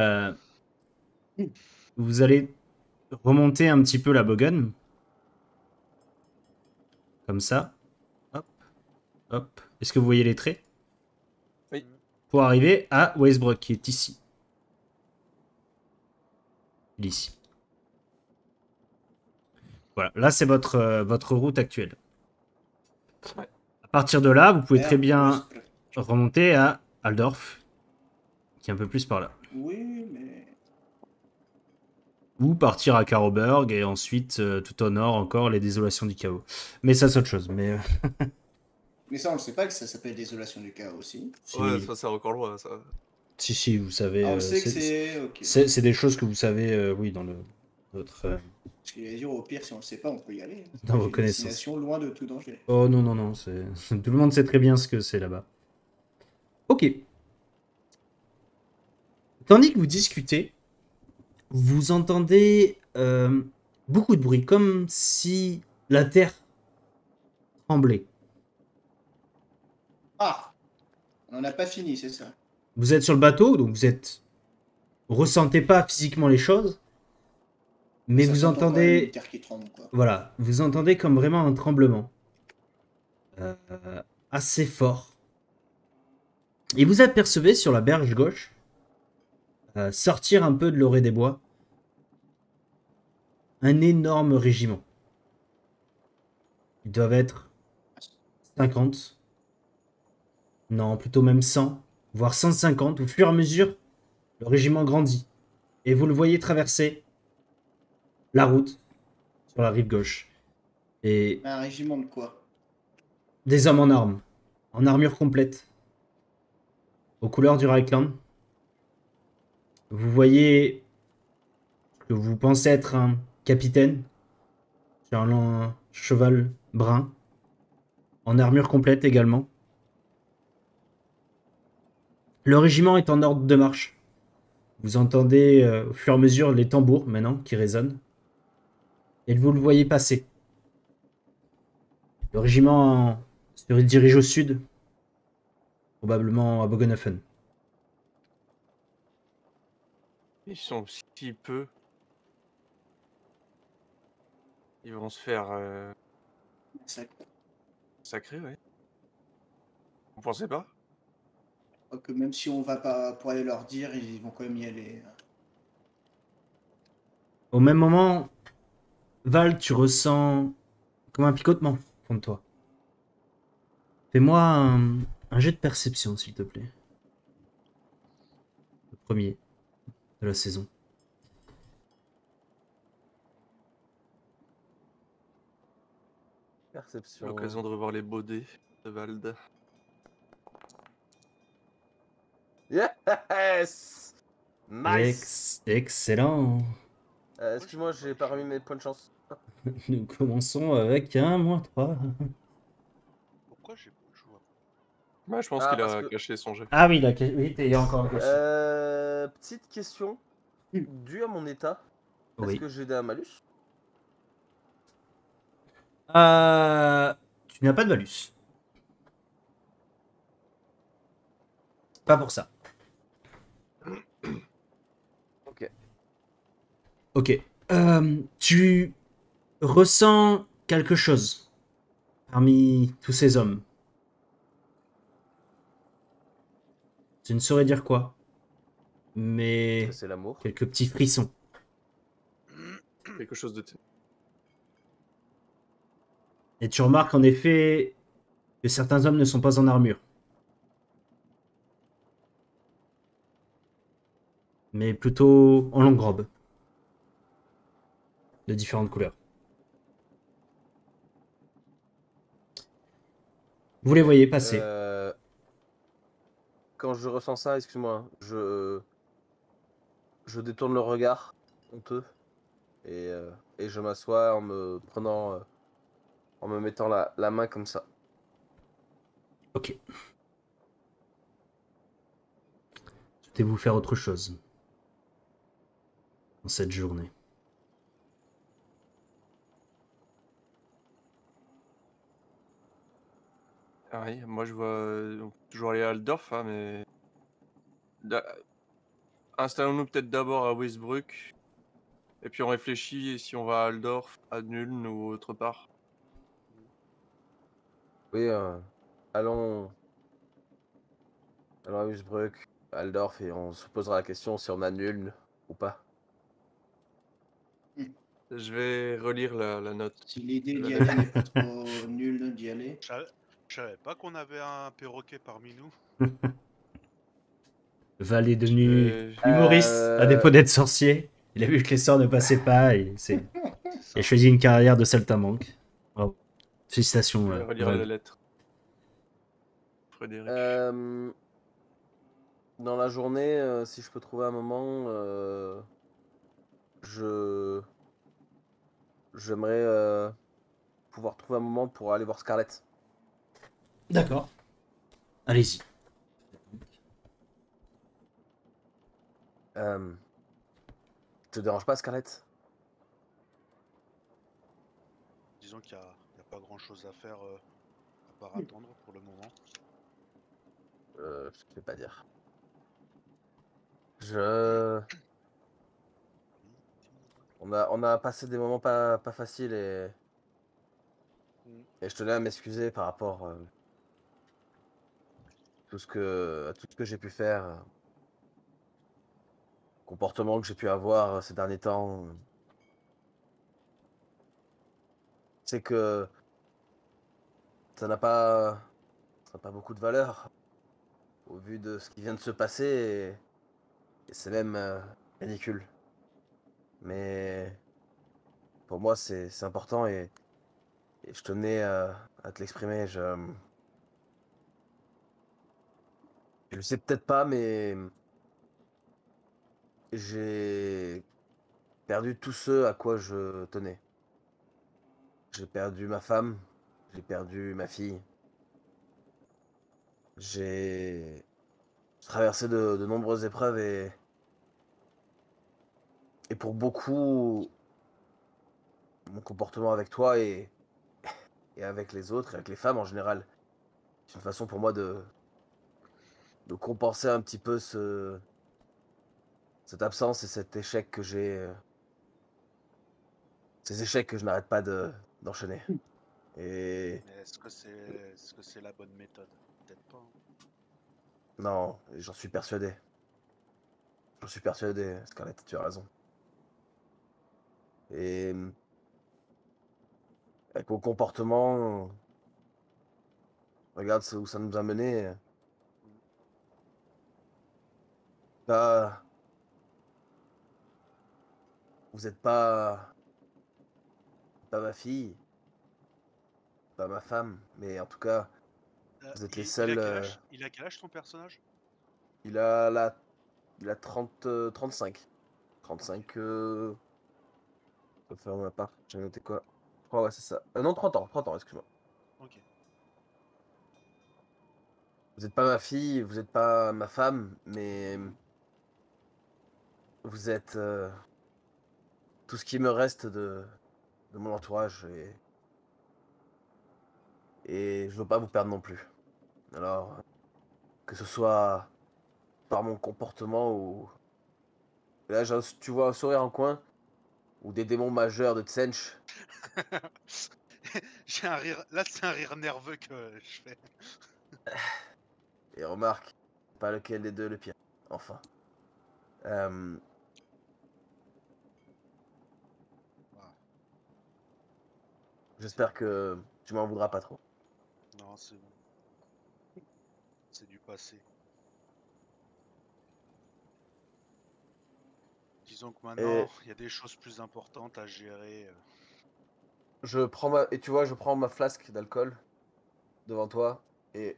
remonter un petit peu la Bogen. Comme ça. Hop, hop. Est-ce que vous voyez les traits? Oui. Pour arriver à Westbrook, qui est ici. Il est ici. Voilà, là c'est votre route actuelle. Ouais. À partir de là, vous pouvez Merde, très bien Westbrook. remonter à Aldorf, qui est un peu plus par là. Oui, mais... Ou partir à Karoberg et ensuite tout au nord encore les désolations du chaos. Mais ça c'est autre chose. Mais Mais ça, on ne sait pas que ça s'appelle Désolation du chaos aussi. si, Ouais, ça c'est encore loin, ça. si, vous savez. Ah, on sait que c'est... Ok. C'est des choses que vous savez, oui, dans votre. Parce qu'il allait dire, au pire, si on ne sait pas, on peut y aller. Dans vos C'est une connaissances. destination loin de tout danger. Oh non, non, non, tout le monde sait très bien ce que c'est là-bas. Ok. Tandis que vous discutez, vous entendez beaucoup de bruit, comme si la terre tremblait. Ah! On n'en a pas fini, c'est ça. Vous êtes sur le bateau, donc vous ressentez pas physiquement les choses, mais Ça vous s'entend quand même une entendez, terre qui tremble, quoi. voilà, vous entendez comme vraiment un tremblement euh, assez fort. Et vous apercevez sur la berge gauche sortir un peu de l'orée des bois un énorme régiment. Ils doivent être 50, non, plutôt même 100, voire 150. Au fur et à mesure, le régiment grandit. Et vous le voyez traverser la route sur la rive gauche. Et Un régiment de quoi? des hommes en armes, en armure complète, aux couleurs du Reichland. Vous voyez que vous pensez être un capitaine sur un cheval brun, en armure complète également. Le régiment est en ordre de marche. Vous entendez au fur et à mesure les tambours maintenant qui résonnent. Et vous le voyez passer. Le régiment se dirige au sud, probablement à Bogenhofen. Ils sont si peu. Ils vont se faire Ça, sacrer, ouais. Vous pensez pas? que même si on va pas pour aller leur dire, ils vont quand même y aller. Au même moment, Val, tu ressens comme un picotement au fond de toi. Fais-moi un jet de perception, s'il te plaît. Le premier de la saison. Perception. L'occasion de revoir les baudets de Vald. Yes! Nice! Excellent. Excuse-moi, j'ai pas remis mes points de chance. Nous commençons avec un -3. Pourquoi j'ai pas joué? Ouais, je pense Ah, qu'il parce a que- caché son jet. Ah oui, oui, il y a encore un caché. Petite question. Dû à mon état, est-ce Oui. que j'ai un malus? Tu n'as pas de malus. Pas pour ça. Ok. Ok. Tu ressens quelque chose parmi tous ces hommes. Je ne saurais dire quoi, Est-ce mais que c'est l'amour? quelques petits frissons. Quelque chose de... Et tu remarques en effet que certains hommes ne sont pas en armure, mais plutôt en longue robe, de différentes couleurs. Vous les voyez passer. Quand je ressens ça, excuse-moi, hein, je détourne le regard honteux et je m'assois en me prenant, en me mettant la main comme ça. Ok. Souhaitez-vous faire autre chose dans cette journée? Ah oui, moi je vois on peut toujours aller à Aldorf, hein, mais... Installons-nous peut-être d'abord à Westbrook, et puis on réfléchit si on va à Aldorf, à Nuln ou autre part. Oui, allons, allons à Innsbruck, à Aldorf, et on se posera la question si on annule ou pas. Je vais relire la note. Si l'idée Je d'y vais aller n'est pas trop nulle d'y aller. Je savais pas qu'on avait un perroquet parmi nous. Val est Je devenu vais- humoriste, à défaut d'être sorcier. Il a vu que les sorts ne passaient pas et C'est il a ça. choisi une carrière de saltimbanque. Bravo. Félicitations, je vais relire Val. la lettre. Frédéric. Dans la journée, si je peux trouver un moment, j'aimerais pouvoir trouver un moment pour aller voir Scarlett. D'accord. Allez-y. Te dérange pas, Scarlett? Disons qu'il y a pas grand chose à faire à part attendre pour le moment. Je vais pas dire. Je... On a passé des moments pas faciles et je tenais à m'excuser par rapport à tout ce que j'ai pu faire, comportement que j'ai pu avoir ces derniers temps. C'est que ça n'a pas beaucoup de valeur au vu de ce qui vient de se passer et c'est même ridicule. Mais pour moi, c'est important et je tenais à te l'exprimer. Je le sais peut-être pas, mais j'ai perdu tout ce à quoi je tenais. J'ai perdu ma femme, j'ai perdu ma fille, J'ai traversé de nombreuses épreuves et pour beaucoup, mon comportement avec toi et avec les autres, avec les femmes en général, c'est une façon pour moi de compenser un petit peu cette absence et cet échec que j'ai, ces échecs que je n'arrête pas d'enchaîner. Et Mais est-ce que c'est la bonne méthode? Peut-être pas, hein. non, j'en suis persuadé. J'en suis persuadé, Scarlett, tu as raison. Et avec mon comportement, regarde où ça nous a mené. Bah, vous n'êtes pas ma fille, pas ma femme, mais en tout cas, vous êtes les seuls. Il a quel âge ton personnage? Il a la, il a 30, 35. 35, je peux faire ma part. J'ai noté quoi? Je crois, ouais, c'est ça. Non, 30 ans, excuse-moi. Ok. Vous n'êtes pas ma fille, vous n'êtes pas ma femme, mais vous êtes tout ce qui me reste de mon entourage et je veux pas vous perdre non plus. Alors, que ce soit par mon comportement ou... Là, tu vois un sourire en coin ou des démons majeurs de Tsench. J'ai un rire. Là, c'est un rire nerveux que je fais. Et remarque, pas lequel des deux le pire. Enfin. Euh, Ah, J'espère que tu m'en voudras pas trop. non, c'est bon. C'est du passé. Disons que maintenant, Et il y a des choses plus importantes à gérer. et tu vois, je prends ma flasque d'alcool devant toi et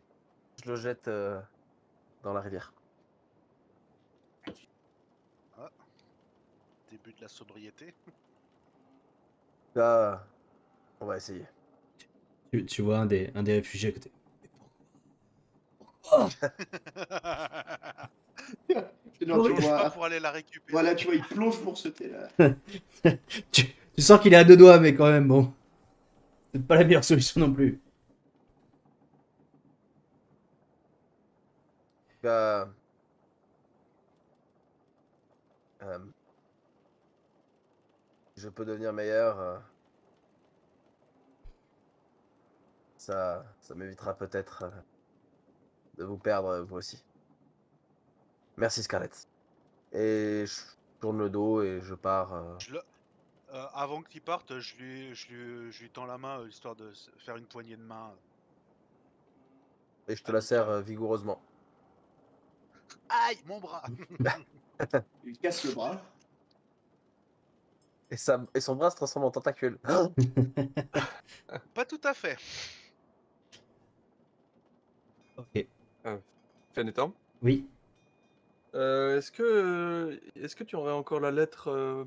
je le jette dans la rivière. Ah, début de la sobriété. Là, on va essayer. Tu vois un des réfugiés à côté. Et non, tu Plonge pas vois, pour aller la récupérer. voilà, tu vois, il plonge pour sauter là. Tu sens qu'il est à deux doigts, mais quand même, bon. C'est pas la meilleure solution non plus. Là, euh, si je peux devenir meilleur, ça m'évitera peut-être de vous perdre vous aussi. Merci Scarlett. Et je tourne le dos et je pars. Je le- Avant qu'il parte, je lui tends la main histoire de faire une poignée de main Et je te la serre amical. vigoureusement. Aïe, mon bras. Il casse le bras. Et son bras se transforme en tentacule. Pas tout à fait. Ok. Fennetan, Oui. est-ce que tu aurais encore la lettre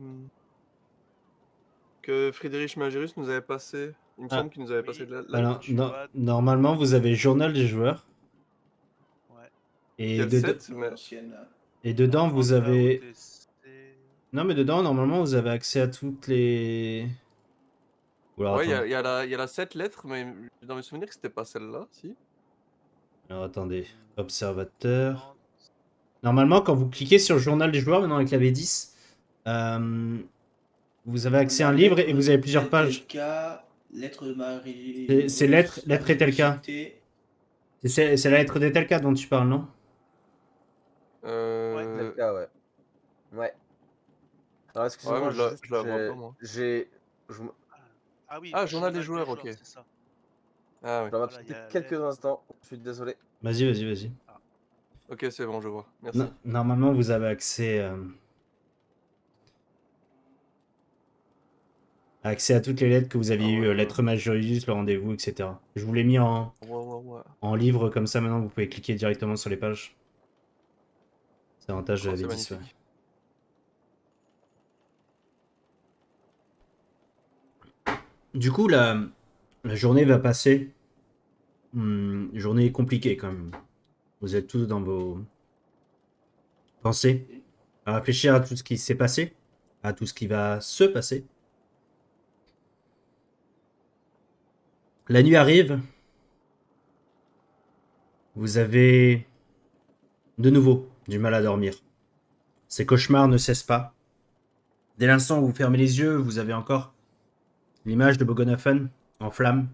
que Friedrich Magirus nous avait passée? Il me Ah. semble qu'il nous avait Oui. passé la Alors, lettre. Tu vois- normalement, vous avez journal des joueurs. Ouais. Il y Et, a le de- 7, mais... L'ancienne. et dedans, Non, vous entre la avez... OTC. Non, mais dedans, normalement, vous avez accès à toutes les... Ou alors, Ouais, attends. il y a la 7 lettres, mais dans mes souvenirs que c'était pas celle-là, si. Alors, attendez. Observateur. Non, Normalement, quand vous cliquez sur le journal des joueurs, maintenant avec la V10, vous avez accès à un livre et vous avez plusieurs pages. Lettre de Marie. C'est lettre et tel cas. C'est la lettre des tel cas dont tu parles, non? C'est le cas, ouais. Ouais. Alors Ouais, excusez-moi, mais je la vois pas, moi. je Ah oui, Ah, journal des joueurs, ok. c'est ça. Ah oui. dois Voilà, m'absenter il y a quelques lettre. instants. Je suis désolé. Vas-y. Ok, c'est bon, je vois. Merci. Normalement, vous avez accès à toutes les lettres que vous aviez Ah ouais, eues, ouais. lettre Majorius, le rendez-vous, etc. Je vous l'ai mis Ouais. en livre, comme ça maintenant vous pouvez cliquer directement sur les pages. C'est l'avantage de la Oh, c'est V10, ouais. magnifique. Du coup, la journée va passer. Journée compliquée quand même. Vous êtes tous dans vos pensées, à réfléchir à tout ce qui s'est passé, à tout ce qui va se passer. La nuit arrive. Vous avez de nouveau du mal à dormir. Ces cauchemars ne cessent pas. Dès l'instant où vous fermez les yeux, vous avez encore l'image de Boghofen en flammes.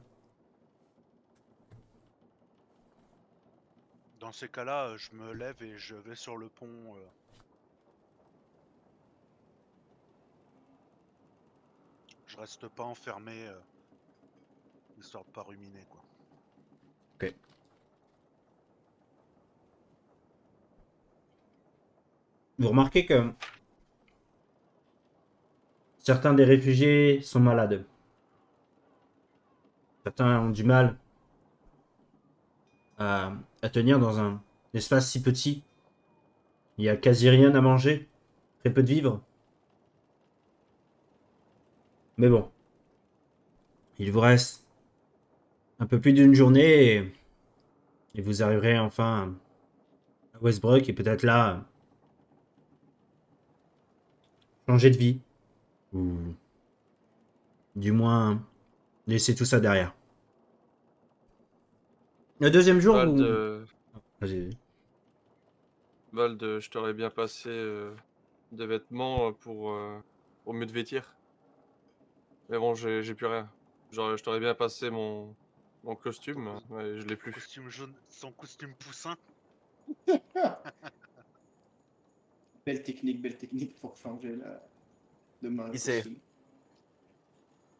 Dans ces cas-là, je me lève et je vais sur le pont. Je reste pas enfermé, histoire de pas ruminer, quoi. Ok. Vous remarquez que certains des réfugiés sont malades. Certains ont du mal à tenir dans un espace si petit. Il n'y a quasi rien à manger, très peu de vivres. Mais bon, il vous reste un peu plus d'une journée et vous arriverez enfin à Westbrook et peut-être là changer de vie ou du moins laisser tout ça derrière. Le deuxième jour, Vald, vous... Vas-y. Vald, je t'aurais bien passé des vêtements pour mieux te vêtir. Mais bon, j'ai plus rien. Genre, je t'aurais bien passé mon costume, mais je l'ai plus. Costume jaune, son costume poussin. Belle technique pour changer demain Qui sait?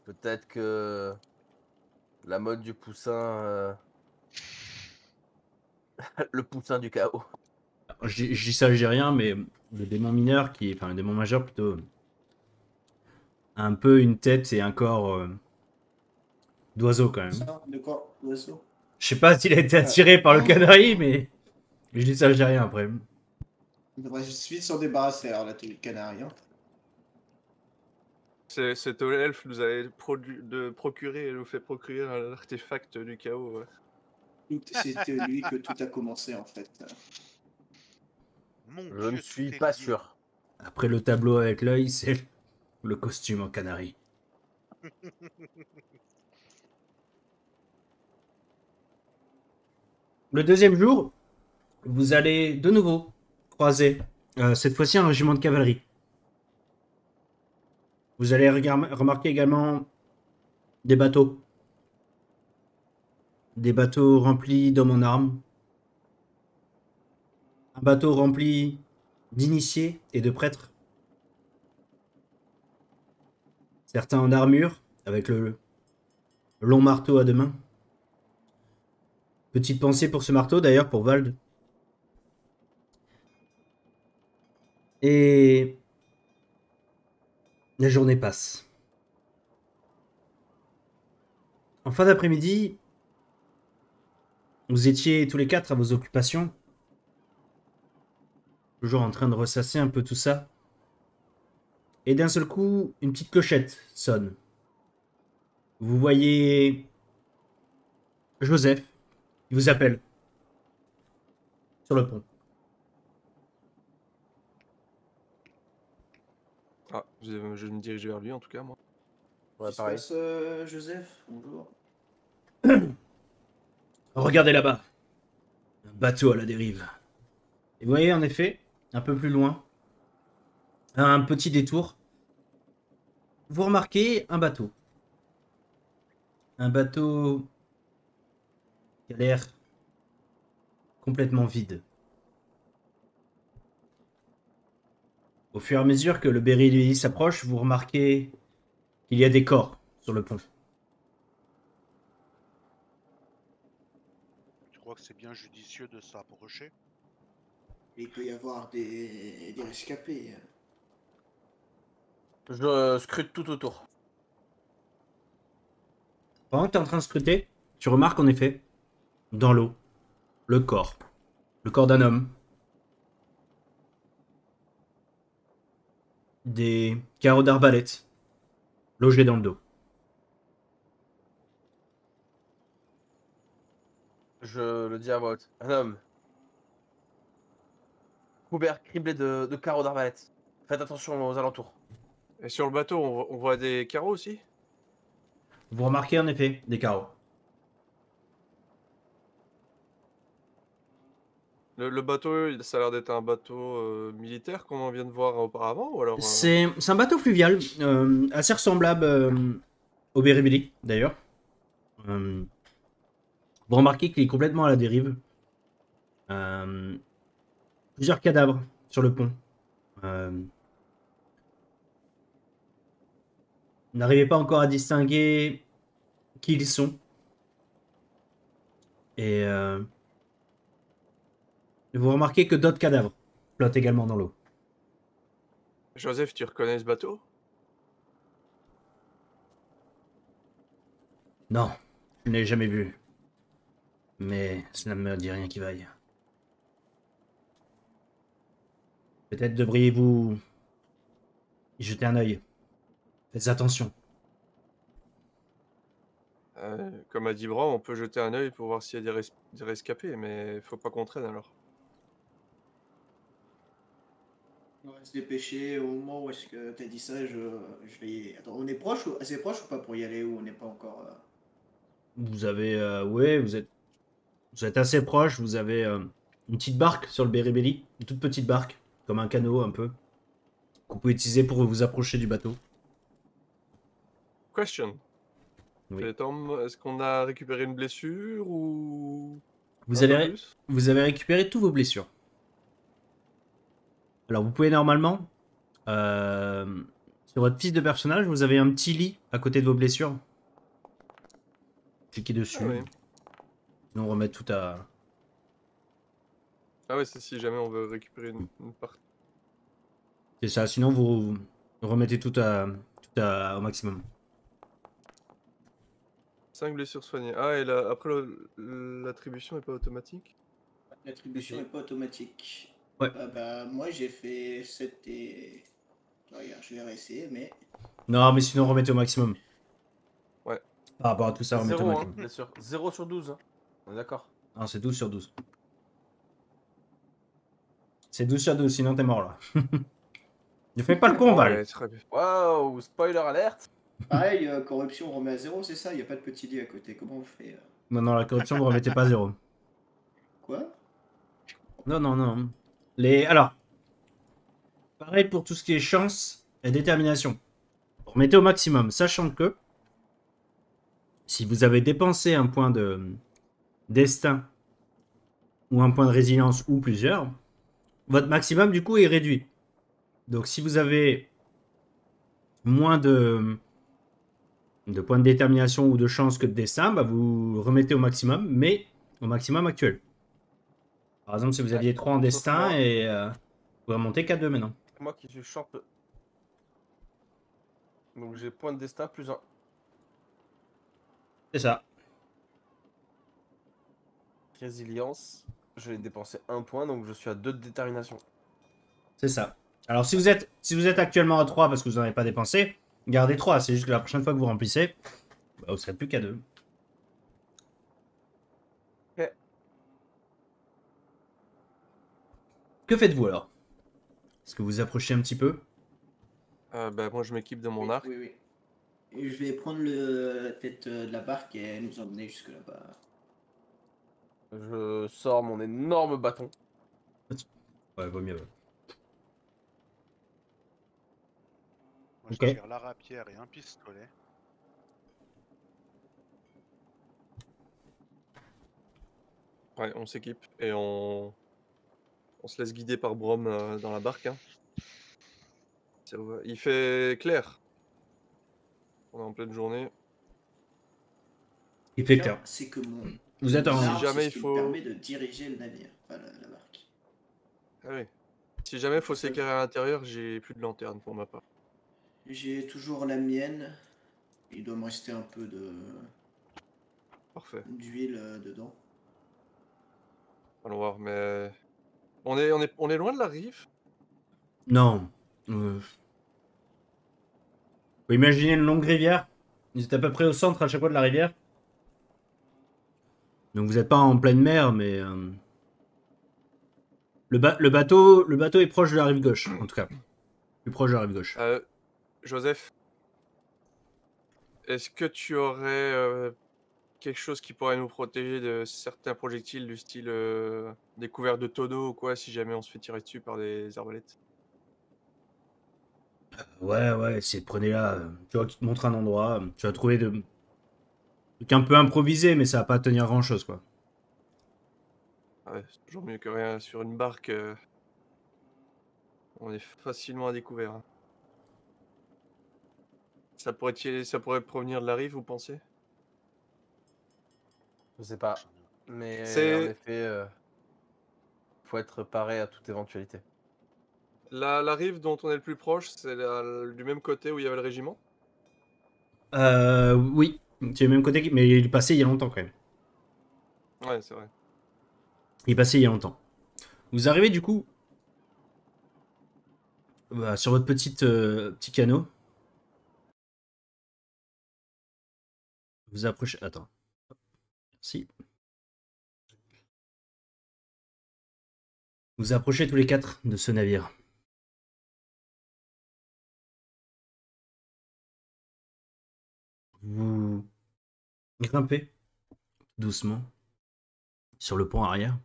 Peut-être que la mode du poussin, le poussin du chaos. Je dis ça, je dis rien, mais le démon mineur, enfin le démon majeur plutôt, a un peu une tête et un corps d'oiseau quand même. Ça, de quoi? Oiseau. Je sais pas s'il a été attiré par le canari, mais je dis ça, je dis rien après. On devrait juste vite s'en débarrasser alors là, tous les canaris. Hein. Cet elfe nous avait nous fait procurer un artefact du chaos. Ouais. C'était lui que tout a commencé en fait. Mon Je ne Dieu, suis tout est pas lié. sûr. Après le tableau avec l'œil, c'est le costume en canari. Le deuxième jour, vous allez de nouveau croiser, cette fois-ci un régiment de cavalerie. Vous allez remarquer également des bateaux. Des bateaux remplis d'hommes en armes. Un bateau rempli d'initiés et de prêtres. Certains en armure, avec le long marteau à deux mains. Petite pensée pour ce marteau d'ailleurs, pour Vald. Et la journée passe. En fin d'après-midi, vous étiez tous les quatre à vos occupations. Toujours en train de ressasser un peu tout ça. Et d'un seul coup, une petite clochette sonne. Vous voyez Joseph, il vous appelle sur le pont. Ah, je vais me diriger vers lui en tout cas, moi. Ouais, Qu'est-ce qui se pareil. passe, Joseph? Bonjour. Regardez là-bas, un bateau à la dérive. Et vous voyez en effet, un peu plus loin, un petit détour, vous remarquez un bateau. Un bateau qui a l'air complètement vide. Au fur et à mesure que le Berry s'approche, vous remarquez qu'il y a des corps sur le pont. Tu crois que c'est bien judicieux de s'approcher? Il peut y avoir des rescapés. Je scrute tout autour. Pendant que tu es en train de scruter, tu remarques en effet, dans l'eau, le corps. Le corps d'un homme. Des carreaux d'arbalète logés dans le dos. Je le dis à voix haute. Un homme. couvert, criblé de carreaux d'arbalète. Faites attention aux alentours. Et sur le bateau, on voit des carreaux aussi? Vous remarquez en effet des carreaux. Le bateau, ça a l'air d'être un bateau militaire comme on vient de voir auparavant, ou alors... C'est un bateau fluvial, assez ressemblable au Beribeli, d'ailleurs. Vous remarquez qu'il est complètement à la dérive. Plusieurs cadavres sur le pont. N'arrivez pas encore à distinguer qui ils sont. Et vous remarquez que d'autres cadavres flottent également dans l'eau. Joseph, tu reconnais ce bateau? Non, je ne l'ai jamais vu. Mais cela ne me dit rien qui vaille. Peut-être devriez-vous y jeter un œil. Faites attention. Comme a dit Brom, on peut jeter un œil pour voir s'il y a des rescapés, mais faut pas qu'on traîne alors. On va se dépêcher au moment où est-ce que t'as dit ça, je vais... Attends, on est proche ou... assez proche ou pas pour y aller ou on n'est pas encore... Vous avez... ouais, vous êtes assez proche. Vous avez une petite barque sur le Beribeli. Une toute petite barque. Comme un canot un peu. Que vous pouvez utiliser pour vous approcher du bateau. Question. Oui. Tom, est-ce qu'on a récupéré une blessure ou... Vous un avez, peu plus vous avez récupéré tous vos blessures. Alors vous pouvez normalement... sur votre fiche de personnage, vous avez un petit lit à côté de vos blessures. Cliquez dessus. Ah oui. Sinon on remet tout à... Ah ouais, c'est si jamais on veut récupérer une partie. C'est ça, sinon vous remettez tout au maximum. 5 blessures soignées. Ah, et après l'attribution est pas automatique? L'attribution Si. n'est pas automatique. Ouais. Bah moi j'ai fait 7 et... Regarde, je vais réessayer mais... Non, mais sinon remettez au maximum. Ouais. Par rapport à tout ça, remettez au 0, hein, maximum. bien sûr. 0 sur 12. Hein. On est d'accord. Non, c'est 12 sur 12. C'est 12 sur 12, sinon t'es mort là. Ne fais pas le con, Val. Ouais, très bien. Waouh, spoiler alerte. Pareil, corruption on remet à 0, c'est ça? Il n'y a pas de petit lit à côté, comment on fait Non, non, la corruption, vous remettez pas à 0. Quoi? Non, non, non. Alors, pareil pour tout ce qui est chance et détermination. Vous remettez au maximum, sachant que si vous avez dépensé un point de destin ou un point de résilience ou plusieurs, votre maximum du coup est réduit. Donc si vous avez moins de points de détermination ou de chance que de destin, bah, vous remettez au maximum, mais au maximum actuel. Par exemple, si vous aviez 3 en destin, moi. et vous remontez qu'à 2 maintenant. Moi qui suis champeux. Donc j'ai point de destin plus 1. C'est ça. Résilience. Je vais dépenser 1 point, donc je suis à 2 de détermination. C'est ça. Alors si vous êtes actuellement à 3 parce que vous n'en avez pas dépensé, gardez 3. C'est juste que la prochaine fois que vous remplissez, bah, vous serez plus qu'à 2. Ok. Que faites-vous alors? Est-ce que vous approchez un petit peu? Bah, moi, je m'équipe de mon Oui, arc. oui, oui. Et je vais prendre la tête de la barque et nous emmener jusque là-bas. Je sors mon énorme bâton. Ouais, vaut mieux. Ouais. Moi, Ok. je tire la rapière et un pistolet. Ouais, on s'équipe et on se laisse guider par Brom dans la barque. Hein. Il fait clair. On est en pleine journée. Il fait Tiens, clair. c'est que mon Vous êtes en... arme, jamais c'est ce il qui faut- me permet de diriger le navire, enfin la barque. Ah oui. Si jamais il faut s'éclairer à l'intérieur, j'ai plus de lanterne pour ma part. J'ai toujours la mienne. Il doit me rester un peu Parfait. d'huile dedans. Allons voir, mais on est loin de la rive. Non. Vous imaginez une longue rivière. Vous êtes à peu près au centre à chaque fois de la rivière. Donc vous n'êtes pas en pleine mer, mais Le bateau est proche de la rive gauche, en tout cas. Plus proche de la rive gauche. Joseph, est-ce que tu aurais quelque chose qui pourrait nous protéger de certains projectiles du style des couverts de tonneaux ou quoi, si jamais on se fait tirer dessus par des arbalètes? Ouais, c'est prenez là. Tu vois, qui te montre un endroit. Tu vas trouver de trucs un peu improvisé, mais ça va pas tenir grand chose, quoi. Ouais, c'est toujours mieux que rien sur une barque. On est facilement à découvert, hein. Ça pourrait provenir de la rive, vous pensez? Je sais pas. J'en ai- Mais en C'est effet, faut être paré à toute éventualité. la rive dont on est le plus proche, c'est du même côté où il y avait le régiment? Oui. C'est le même côté, mais il est passé il y a longtemps, quand même. Ouais, c'est vrai. Il est passé il y a longtemps. Vous arrivez, du coup, sur votre petit canot. Vous approchez... Attends. Merci. Vous approchez tous les quatre de ce navire. Vous grimpez doucement sur le pont arrière.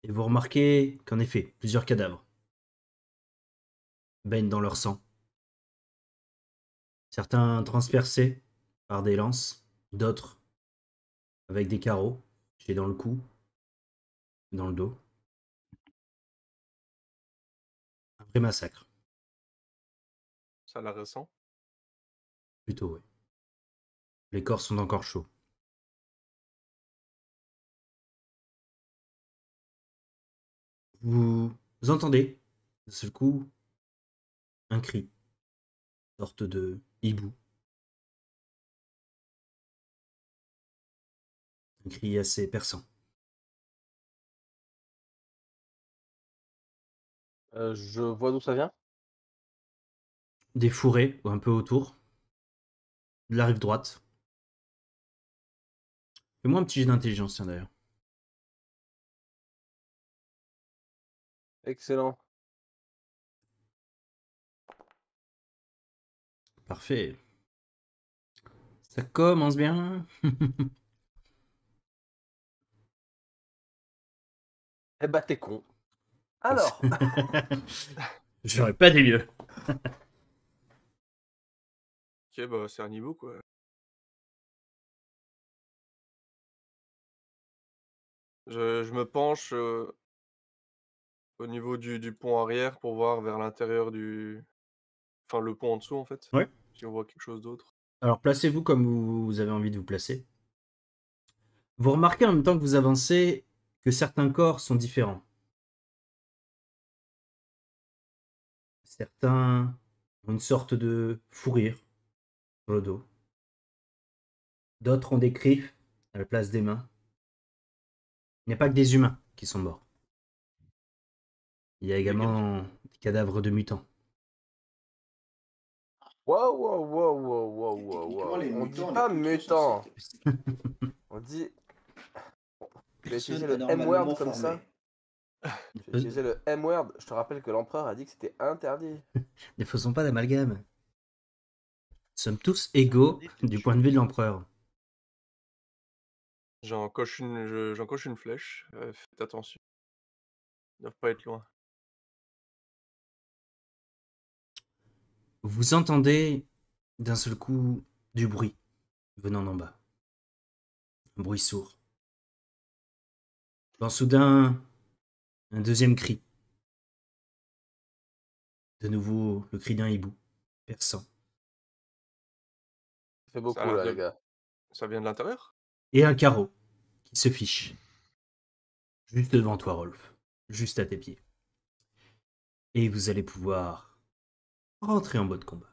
Et vous remarquez qu'en effet, plusieurs cadavres baignent dans leur sang. Certains transpercés par des lances, d'autres avec des carreaux, et dans le cou, dans le dos. Un vrai massacre, Ça a l'air récent. plutôt, oui. Les corps sont encore chauds. Vous entendez, d'un seul coup, un cri, une sorte de hibou. Un cri assez perçant. Je vois d'où ça vient. Des fourrés un peu autour, de la rive droite. Fais-moi un petit jet d'intelligence, tiens d'ailleurs. Excellent. Parfait. Ça commence bien. Eh bah, t'es con. Alors, J'aurais pas dit mieux. Ok, bah c'est un niveau quoi. Je me penche au niveau du pont arrière pour voir vers l'intérieur du... Enfin, le pont en dessous en fait. Ouais. Si on voit quelque chose d'autre. Alors placez-vous comme vous avez envie de vous placer. Vous remarquez en même temps que vous avancez que certains corps sont différents. Certains ont une sorte de fourrure sur le dos. D'autres ont des griffes à la place des mains. Il n'y a pas que des humains qui sont morts. Il y a également des cadavres de mutants. wow. Les On mutants, dit on pas est plus trop mutant. censés On dit. Tu vas utiliser Personne le M-word anormalement comme ça? formé. Tu vas utiliser le M-word. Je te rappelle que l'empereur a dit que c'était interdit. Ne faisons pas d'amalgame. Nous sommes tous égaux du point de vue de l'empereur. J'en coche une flèche. Faites attention. Ils doivent pas être loin. Vous entendez d'un seul coup du bruit venant d'en bas. Un bruit sourd. Quand soudain, un deuxième cri. De nouveau, le cri d'un hibou, perçant. Ça fait Ça a beaucoup l'air là, les de... gars. Ça vient de l'intérieur? Et un carreau qui se fiche. Juste devant toi, Rolf. Juste à tes pieds. Et vous allez pouvoir rentrer en mode combat.